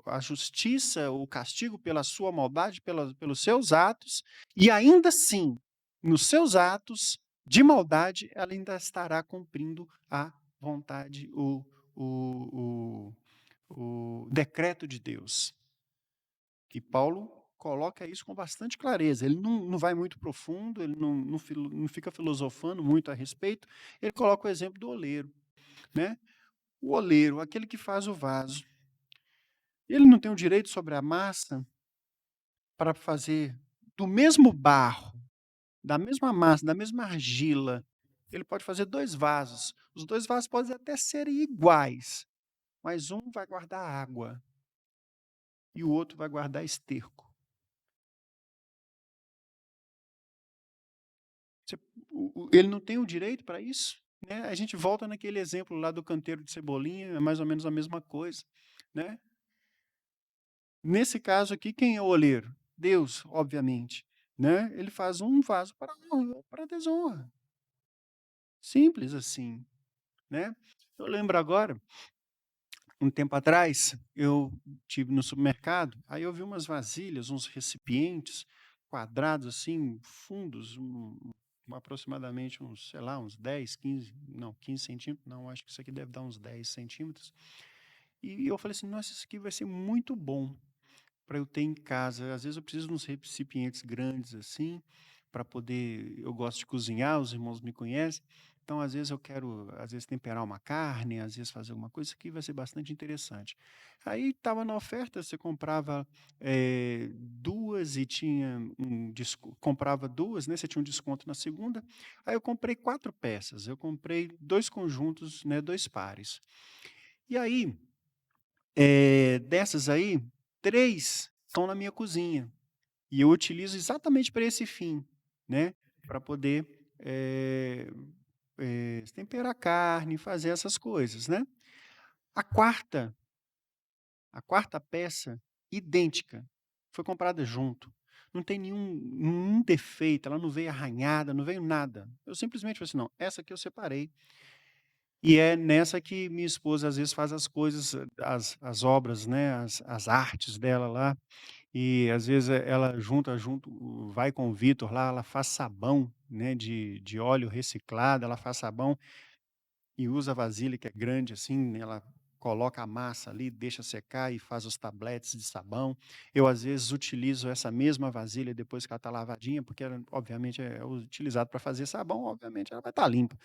a justiça, o castigo pela sua maldade, pelos seus atos, e ainda assim, nos seus atos de maldade, ela ainda estará cumprindo a vontade, o decreto de Deus. E Paulo coloca isso com bastante clareza. Ele não vai muito profundo, ele não fica filosofando muito a respeito. Ele coloca o exemplo do oleiro, né? O oleiro, aquele que faz o vaso, ele não tem o direito sobre a massa para fazer do mesmo barro, da mesma massa, da mesma argila. Ele pode fazer 2 vasos. Os 2 vasos podem até serem iguais, mas um vai guardar água e o outro vai guardar esterco. Você ele não tem o direito para isso, né. A gente volta naquele exemplo lá do canteiro de Cebolinha, é mais ou menos a mesma coisa, né. Nesse caso aqui, quem é o oleiro? Deus, obviamente, né. Ele faz um vaso para a honra e outro para a desonra. Simples assim, né. Eu lembro agora, um tempo atrás, eu tive no supermercado, aí eu vi umas vasilhas, uns recipientes quadrados, assim, fundos, aproximadamente uns, sei lá, uns 10, 15, não, 15 centímetros, não, acho que isso aqui deve dar uns 10 centímetros. E eu falei assim: "Nossa, isso aqui vai ser muito bom para eu ter em casa". Às vezes eu preciso de uns recipientes grandes assim, para poder eu gosto de cozinhar, os irmãos me conhecem, então às vezes eu quero, às vezes temperar uma carne, às vezes fazer alguma coisa, isso aqui vai ser bastante interessante. Aí estava na oferta, você comprava, 2 e tinha comprava 2, né, você tinha um desconto na segunda, aí eu comprei 4 peças, eu comprei 2 conjuntos, né, 2 pares. E aí, dessas aí, 3 estão na minha cozinha, e eu utilizo exatamente para esse fim, né, para poder, temperar carne, fazer essas coisas, né. A quarta a quarta peça, idêntica, foi comprada junto. Não tem nenhum defeito, ela não veio arranhada, não veio nada. Eu simplesmente falei assim: "Não, essa aqui eu separei", e é nessa que minha esposa às vezes faz as coisas, as obras, né, as artes dela lá, e às vezes ela vai com o Vitor lá, ela faz sabão, né, de óleo reciclado, ela faz sabão e usa a vasilha que é grande assim, né, ela coloca a massa ali, deixa secar e faz os tabletes de sabão. Eu, às vezes, utilizo essa mesma vasilha depois que ela está lavadinha, porque ela, obviamente, é utilizado para fazer sabão, obviamente, ela vai estar limpa,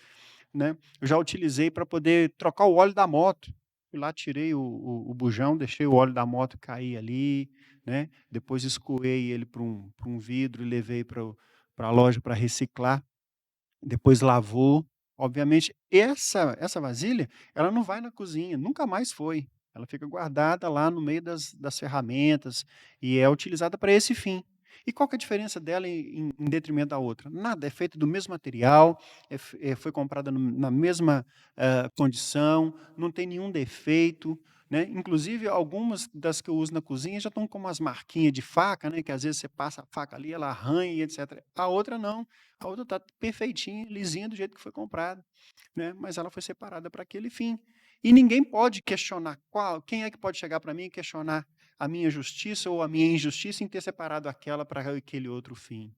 né. Eu já utilizei para poder trocar o óleo da moto. Fui lá, tirei o bujão, deixei o óleo da moto cair ali, né, depois escoei ele para um vidro e levei para a loja para reciclar. Depois lavou. Obviamente, essa vasilha, ela não vai na cozinha, nunca mais foi. Ela fica guardada lá no meio das ferramentas e é utilizada para esse fim. E qual que é a diferença dela em detrimento da outra? Nada, é feito do mesmo material, foi comprada na mesma, condição, não tem nenhum defeito, né. Inclusive, algumas das que eu uso na cozinha já estão com umas marquinhas de faca, né, que às vezes você passa a faca ali, ela arranha e etcétera. A outra não. A outra está perfeitinha, lisinha, do jeito que foi comprada, né, mas ela foi separada para aquele fim. E ninguém pode questionar quem é que pode chegar para mim e questionar a minha justiça ou a minha injustiça em ter separado aquela para aquele outro fim.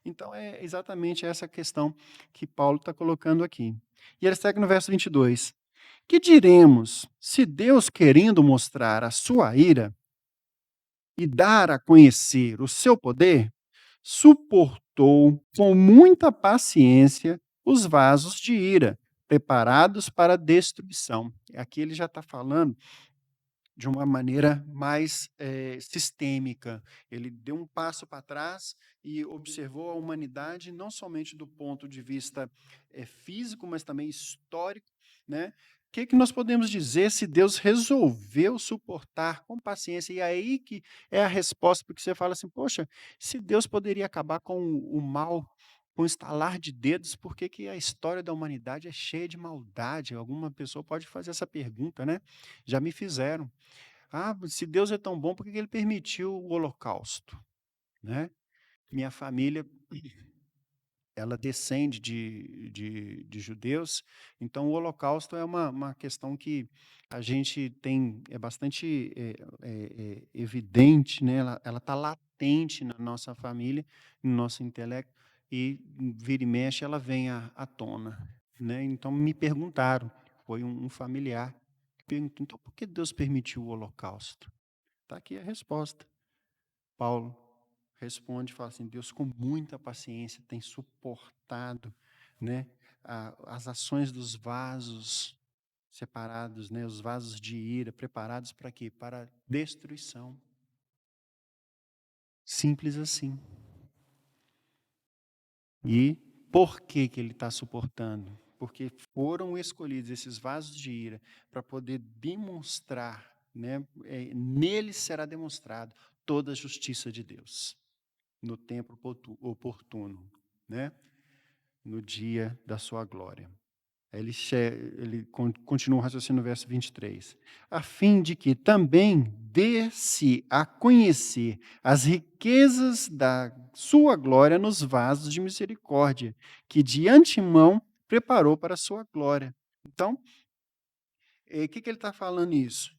Então é exatamente essa questão que Paulo está colocando aqui. E ele segue no verso 22. Que diremos se Deus, querendo mostrar a sua ira e dar a conhecer o seu poder, suportou com muita paciência os vasos de ira, preparados para a destruição. Aqui ele já está falando de uma maneira mais sistêmica. Ele deu um passo para trás e observou a humanidade não somente do ponto de vista físico, mas também histórico, né? O que, que nós podemos dizer se Deus resolveu suportar com paciência? E aí que é a resposta, porque você fala assim, poxa, se Deus poderia acabar com o mal, com o estalar de dedos, por que, que a história da humanidade é cheia de maldade? Alguma pessoa pode fazer essa pergunta, né? Já me fizeram. Ah, se Deus é tão bom, por que que ele permitiu o holocausto, né? Minha família, ela descende de judeus, então o holocausto é uma questão que a gente tem, é bastante evidente, né? Ela está latente na nossa família, no nosso intelecto, e vira e mexe ela vem à tona, né? Então me perguntaram, foi um familiar que perguntou, então por que Deus permitiu o holocausto? Está aqui a resposta. Paulo responde e fala assim: Deus, com muita paciência, tem suportado, né, as ações dos vasos separados, né, os vasos de ira, preparados para quê? Para destruição. Simples assim. E por que que ele está suportando? Porque foram escolhidos esses vasos de ira para poder demonstrar, né, neles será demonstrado toda a justiça de Deus. No tempo oportuno, né? No dia da sua glória. Aí ele continua o raciocínio no verso 23. A fim de que também dê-se a conhecer as riquezas da sua glória nos vasos de misericórdia, que de antemão preparou para a sua glória. Então, o que, que ele está falando isso?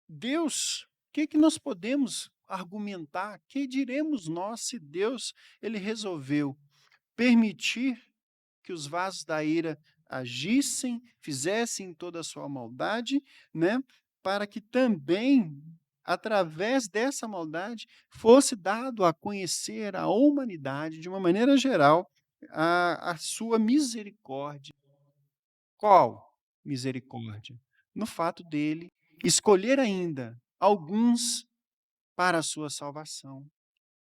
Deus, o que, que nós podemos argumentar? Que diremos nós se Deus ele resolveu permitir que os vasos da ira agissem, fizessem toda a sua maldade, né, para que também, através dessa maldade, fosse dado a conhecer à humanidade, de uma maneira geral, a sua misericórdia. Qual misericórdia? No fato dele escolher ainda alguns para a sua salvação,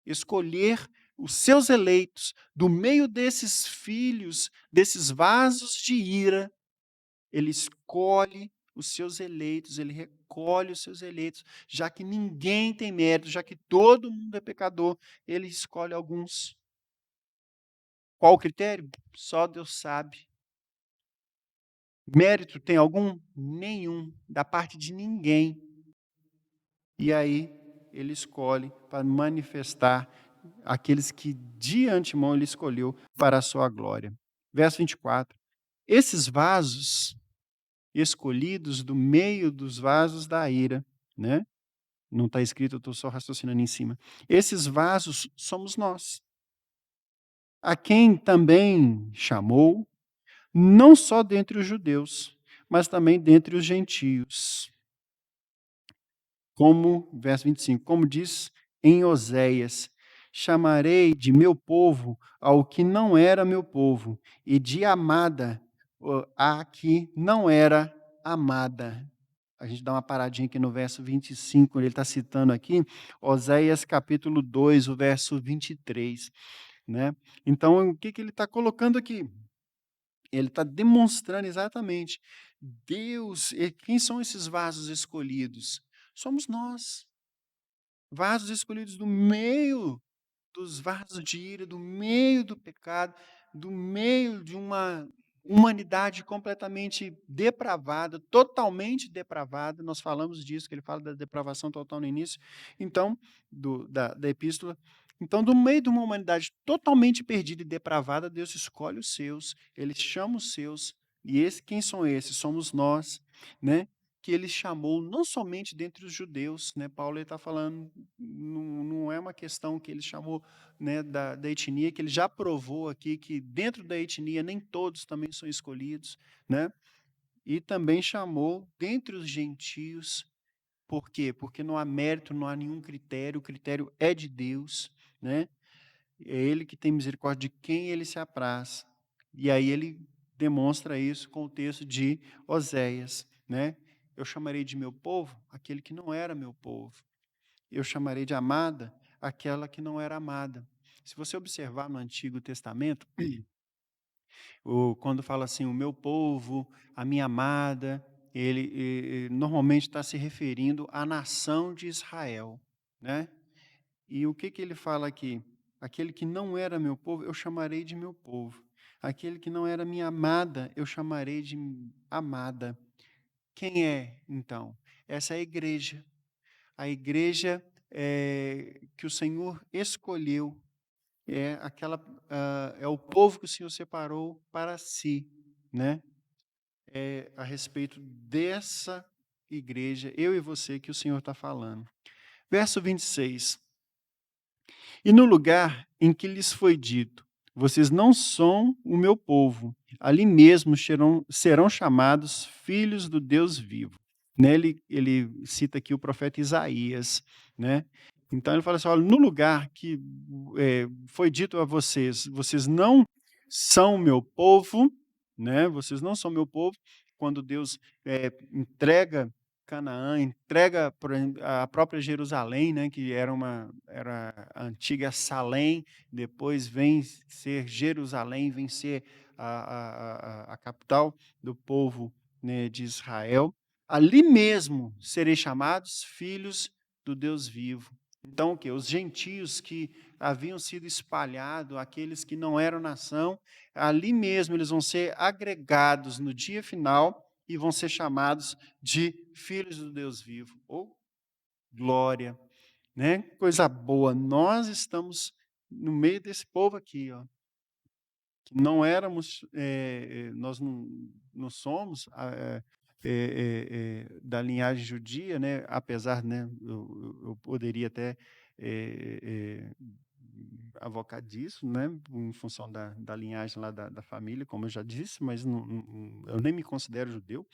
escolher os seus eleitos do meio desses filhos, desses vasos de ira, ele escolhe os seus eleitos, ele escolhe os seus eleitos, já que ninguém tem mérito, já que todo mundo é pecador, ele escolhe alguns. Qual o critério? Só Deus sabe. Mérito tem algum? Nenhum, da parte de ninguém. E aí ele escolhe para manifestar aqueles que de antemão ele escolheu para a sua glória. Verso 24. Esses vasos escolhidos do meio dos vasos da ira, né? Não está escrito, eu estou só raciocinando em cima. Esses vasos somos nós, a quem também chamou, não só dentre os judeus, mas também dentre os gentios. Como, verso 25, como diz em Oséias, chamarei de meu povo ao que não era meu povo, e de amada a que não era amada. A gente dá uma paradinha aqui no verso 25, ele está citando aqui, Oséias capítulo 2, o verso 23. Né? Então, o que, que ele está colocando aqui? Ele está demonstrando exatamente, Deus, quem são esses vasos escolhidos? Somos nós, vasos escolhidos do meio dos vasos de ira, do meio do pecado, do meio de uma humanidade completamente depravada, totalmente depravada. Nós falamos disso, que ele fala da depravação total no início, então, da epístola. Então, do meio de uma humanidade totalmente perdida e depravada, Deus escolhe os seus, ele chama os seus, e quem são esses? Somos nós, né? Que ele chamou não somente dentre os judeus, né? Paulo está falando, não é uma questão que ele chamou, né, da etnia, que ele já provou aqui que dentro da etnia nem todos também são escolhidos, né? E também chamou dentre os gentios. Por quê? Porque não há mérito, não há nenhum critério, o critério é de Deus, né? É ele que tem misericórdia de quem ele se apraz. E aí ele demonstra isso com o texto de Oséias, né? Eu chamarei de meu povo aquele que não era meu povo. Eu chamarei de amada aquela que não era amada. Se você observar no Antigo Testamento, quando fala assim, o meu povo, a minha amada, ele normalmente está se referindo à nação de Israel, né? E o que, que ele fala aqui? Aquele que não era meu povo, eu chamarei de meu povo. Aquele que não era minha amada, eu chamarei de amada. Quem é, então? Essa é a igreja. A igreja que o Senhor escolheu, é o povo que o Senhor separou para si, né? É a respeito dessa igreja, eu e você, que o Senhor está falando. Verso 26. E no lugar em que lhes foi dito, vocês não são o meu povo, ali mesmo serão chamados filhos do Deus vivo. Né? Ele cita aqui o profeta Isaías, né? Então ele fala assim, olha, no lugar que foi dito a vocês, vocês não são o meu povo, né? Vocês não são meu povo, quando Deus entrega Canaã, entrega a própria Jerusalém, né, que era a antiga Salém, depois vem ser Jerusalém, vem ser a capital do povo, né, de Israel. Ali mesmo serei chamados filhos do Deus vivo. Então, o quê? Os gentios que haviam sido espalhados, aqueles que não eram nação, ali mesmo eles vão ser agregados no dia final e vão ser chamados de filhos do Deus vivo, ou glória, né? Coisa boa. Nós estamos no meio desse povo aqui, ó, que não éramos, nós não somos da linhagem judia, né? Apesar, né, eu poderia até avocar disso, né, em função da linhagem lá da família, como eu já disse, mas eu nem me considero judeu,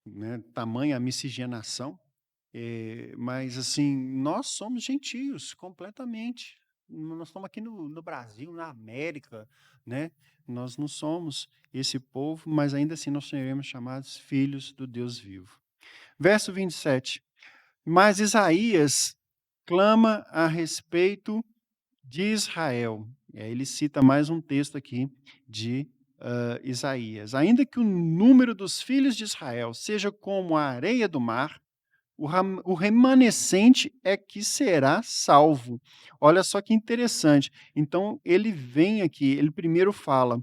né, tamanha miscigenação, mas assim, nós somos gentios, completamente. Nós estamos aqui no Brasil, na América, né? Nós não somos esse povo, mas ainda assim nós seremos chamados filhos do Deus vivo. Verso 27. Mas Isaías clama a respeito de Israel. E aí ele cita mais um texto aqui de Isaías: "Ainda que o número dos filhos de Israel seja como a areia do mar, o remanescente é que será salvo". Olha só que interessante. Então ele vem aqui, ele primeiro fala,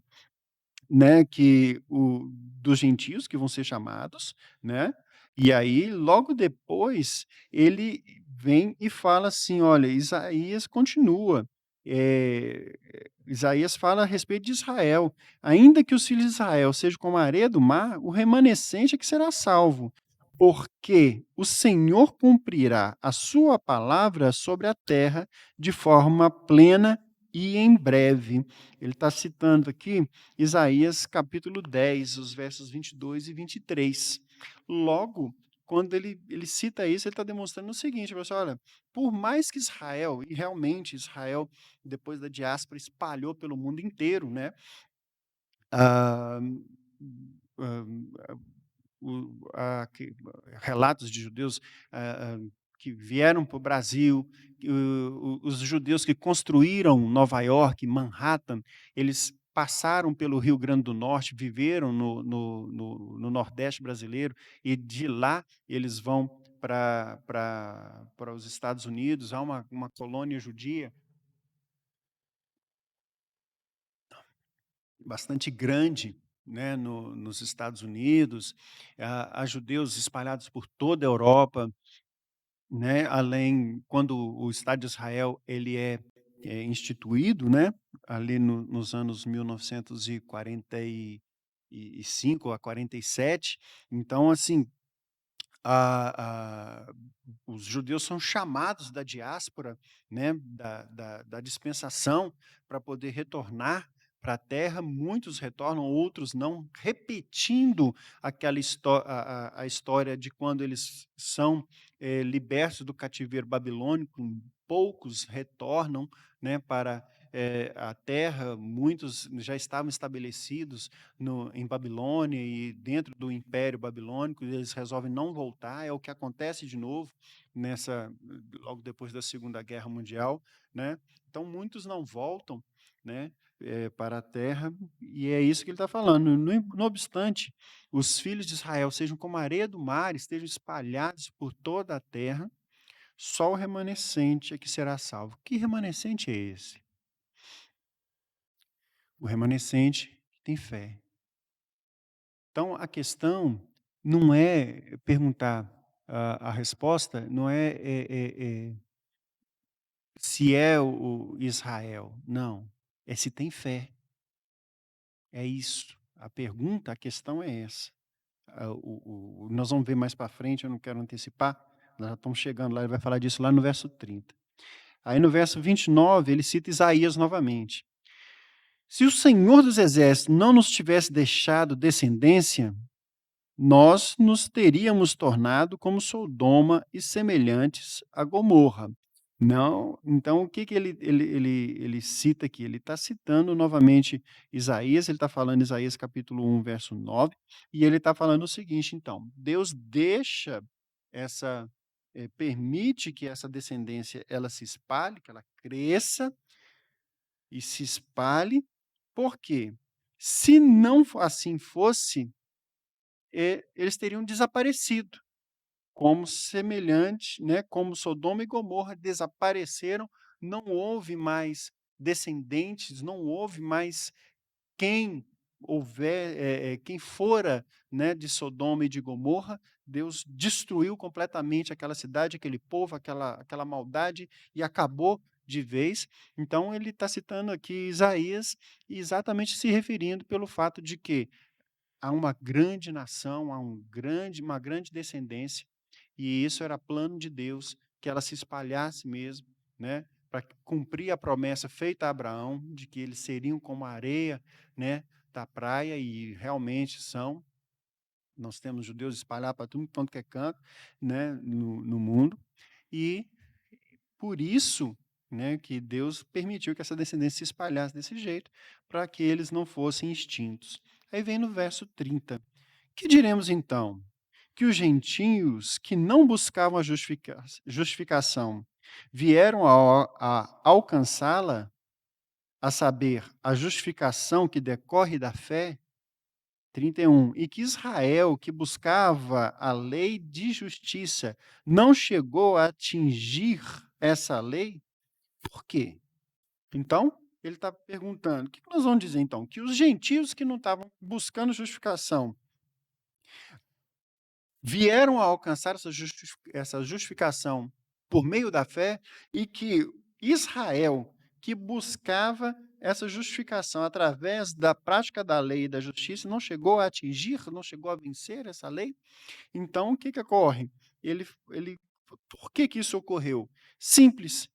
né, que o dos gentios que vão ser chamados, né, e aí logo depois ele vem e fala assim, olha, Isaías continua, Isaías fala a respeito de Israel: "Ainda que os filhos de Israel sejam como a areia do mar, o remanescente é que será salvo, porque o Senhor cumprirá a sua palavra sobre a terra de forma plena e em breve". Ele está citando aqui Isaías capítulo 10, os versos 22 e 23. Logo, quando ele cita isso, ele está demonstrando o seguinte, pessoal, olha, por mais que Israel, e realmente Israel, depois da diáspora, espalhou pelo mundo inteiro, né? ah, ah, relatos de judeus que vieram para o Brasil, os judeus que construíram Nova York, Manhattan, eles passaram pelo Rio Grande do Norte, viveram no Nordeste brasileiro, e de lá eles vão para os Estados Unidos. Há uma colônia judia bastante grande, né, nos Estados Unidos, há judeus espalhados por toda a Europa, né, além quando o Estado de Israel ele é instituído, né, ali nos anos 1945 a 47. Então, assim, a os judeus são chamados da diáspora, né, da dispensação, para poder retornar para a terra. Muitos retornam, outros não, repetindo aquela a história de quando eles são, libertos do cativeiro babilônico. Poucos retornam, né, para, a terra. Muitos já estavam estabelecidos em Babilônia e dentro do Império Babilônico, e eles resolvem não voltar. É o que acontece de novo nessa logo depois da Segunda Guerra Mundial, né. Então muitos não voltam, né, para a terra, e é isso que ele está falando. No obstante, os filhos de Israel sejam como a areia do mar, estejam espalhados por toda a terra, só o remanescente é que será salvo. Que remanescente é esse? O remanescente que tem fé. Então, a questão não é perguntar, a resposta não se é o Israel, não, é se tem fé, é isso. A pergunta, a questão é essa. Nós vamos ver mais para frente, eu não quero antecipar, nós já estamos chegando lá, ele vai falar disso lá no verso 30. Aí no verso 29 ele cita Isaías novamente: "Se o Senhor dos exércitos não nos tivesse deixado descendência, nós nos teríamos tornado como Sodoma e semelhantes a Gomorra". Não, então o que que ele cita aqui? Ele está citando novamente Isaías, ele está falando Isaías capítulo 1, verso 9, e ele está falando o seguinte então: Deus deixa essa, permite que essa descendência ela se espalhe, que ela cresça e se espalhe. Por quê? Se não assim fosse, eles teriam desaparecido, como semelhante, né, como Sodoma e Gomorra desapareceram. Não houve mais descendentes, não houve mais quem quem fora, né, de Sodoma e de Gomorra. Deus destruiu completamente aquela cidade, aquele povo, aquela maldade, e acabou de vez. Então ele está citando aqui Isaías, exatamente se referindo pelo fato de que há uma grande nação, há uma grande descendência, e isso era plano de Deus, que ela se espalhasse mesmo, né, para cumprir a promessa feita a Abraão, de que eles seriam como a areia, né, da praia, e realmente são. Nós temos judeus espalhados para tudo quanto que é canto, né, no mundo, e por isso, né, que Deus permitiu que essa descendência se espalhasse desse jeito, para que eles não fossem extintos. Aí vem no verso 30: "Que diremos então? Que os gentios que não buscavam a justificação vieram a alcançá-la? a saber, a justificação que decorre da fé, 31, e que Israel, que buscava a lei de justiça, não chegou a atingir essa lei, por quê? Então, ele está perguntando, o que nós vamos dizer então? Que os gentios que não estavam buscando justificação, vieram a alcançar essa justificação por meio da fé, e que Israel, que buscava essa justificação através da prática da lei e da justiça, não chegou a atingir, não chegou a vencer essa lei. Então, o que que ocorre? Ele por que que isso ocorreu? Simples,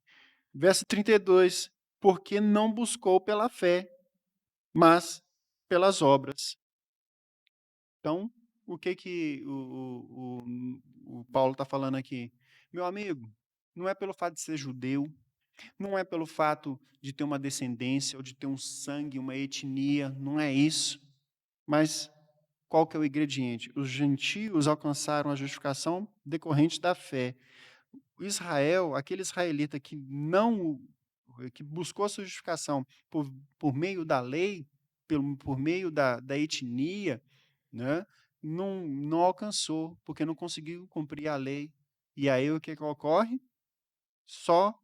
verso 32, porque não buscou pela fé, mas pelas obras. Então, o que que o Paulo está falando aqui? Meu amigo, não é pelo fato de ser judeu, não é pelo fato de ter uma descendência ou de ter um sangue, uma etnia, não é isso. Mas qual que é o ingrediente? Os gentios alcançaram a justificação decorrente da fé. O Israel, aquele israelita que não, que buscou a sua justificação por meio da lei, por meio da etnia, né, não alcançou, porque não conseguiu cumprir a lei. E aí o que que ocorre? Só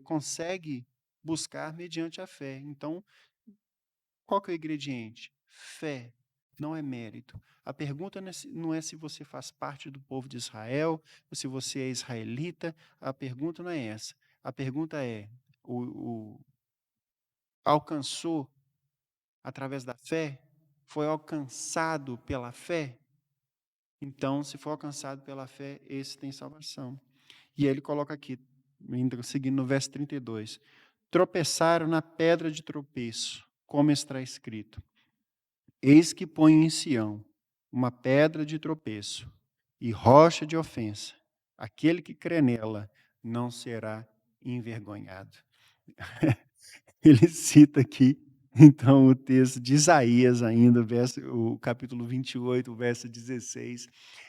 consegue buscar mediante a fé. Então, qual que é o ingrediente? Fé, não é mérito. A pergunta não é se você faz parte do povo de Israel, ou se você é israelita, a pergunta não é essa. A pergunta é, alcançou através da fé? Foi alcançado pela fé? Então, se for alcançado pela fé, esse tem salvação. E aí ele coloca aqui, ainda seguindo no verso 32, tropeçaram na pedra de tropeço, como está escrito. Eis que ponho em Sião uma pedra de tropeço e rocha de ofensa. Aquele que crê nela não será envergonhado. Ele cita aqui, então, o texto de Isaías ainda, o capítulo 28, o verso 16.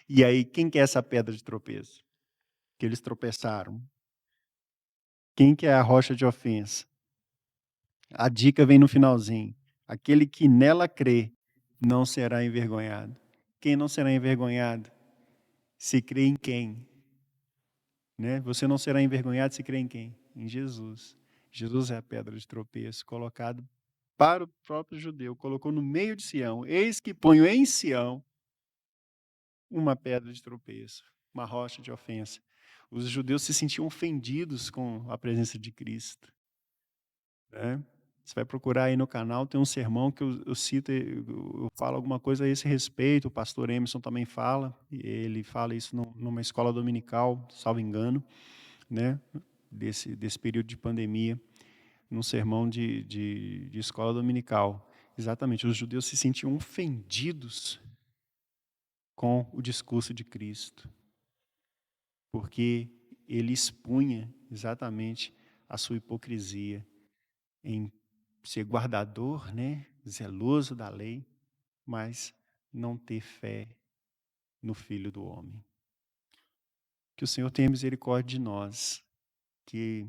E aí, quem que é essa pedra de tropeço? Que eles tropeçaram. Quem que é a rocha de ofensa? A dica vem no finalzinho. Aquele que nela crê não será envergonhado. Quem não será envergonhado? Se crê em quem? Né? Você não será envergonhado se crê em quem? Em Jesus. Jesus é a pedra de tropeço, colocado para o próprio judeu, colocou no meio de Sião. Eis que ponho em Sião uma pedra de tropeço, uma rocha de ofensa. Os judeus se sentiam ofendidos com a presença de Cristo. Né? Você vai procurar aí no canal, tem um sermão que eu cito, eu falo alguma coisa a esse respeito, o pastor Emerson também fala, e ele fala isso numa escola dominical, salvo engano, né? Desse período de pandemia, num sermão de escola dominical. Exatamente, os judeus se sentiam ofendidos com o discurso de Cristo, porque ele expunha exatamente a sua hipocrisia em ser guardador, né, zeloso da lei, mas não ter fé no Filho do Homem. Que o Senhor tenha misericórdia de nós, que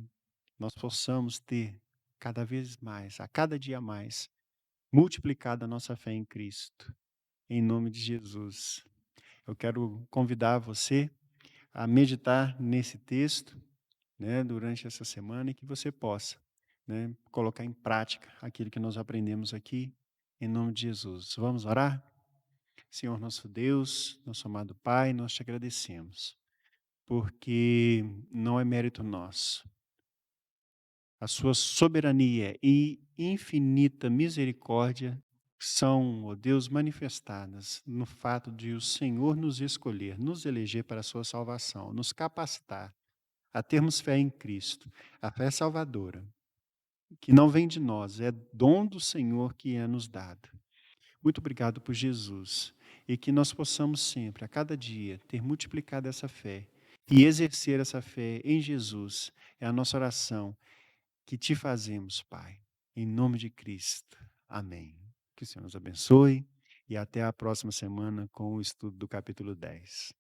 nós possamos ter cada vez mais, a cada dia mais, multiplicado a nossa fé em Cristo. Em nome de Jesus. Eu quero convidar você a meditar nesse texto, né, durante essa semana, e que você possa, né, colocar em prática aquilo que nós aprendemos aqui, em nome de Jesus. Vamos orar? Senhor nosso Deus, nosso amado Pai, nós te agradecemos, porque não é mérito nosso. A sua soberania e infinita misericórdia são, ó Deus, manifestadas no fato de o Senhor nos escolher, nos eleger para a sua salvação, nos capacitar a termos fé em Cristo, a fé salvadora, que não vem de nós, é dom do Senhor que é nos dado. Muito obrigado por Jesus, e que nós possamos sempre, a cada dia, ter multiplicado essa fé e exercer essa fé em Jesus. É a nossa oração que te fazemos, Pai, em nome de Cristo. Amém. Que o Senhor nos abençoe e até a próxima semana com o estudo do capítulo 10.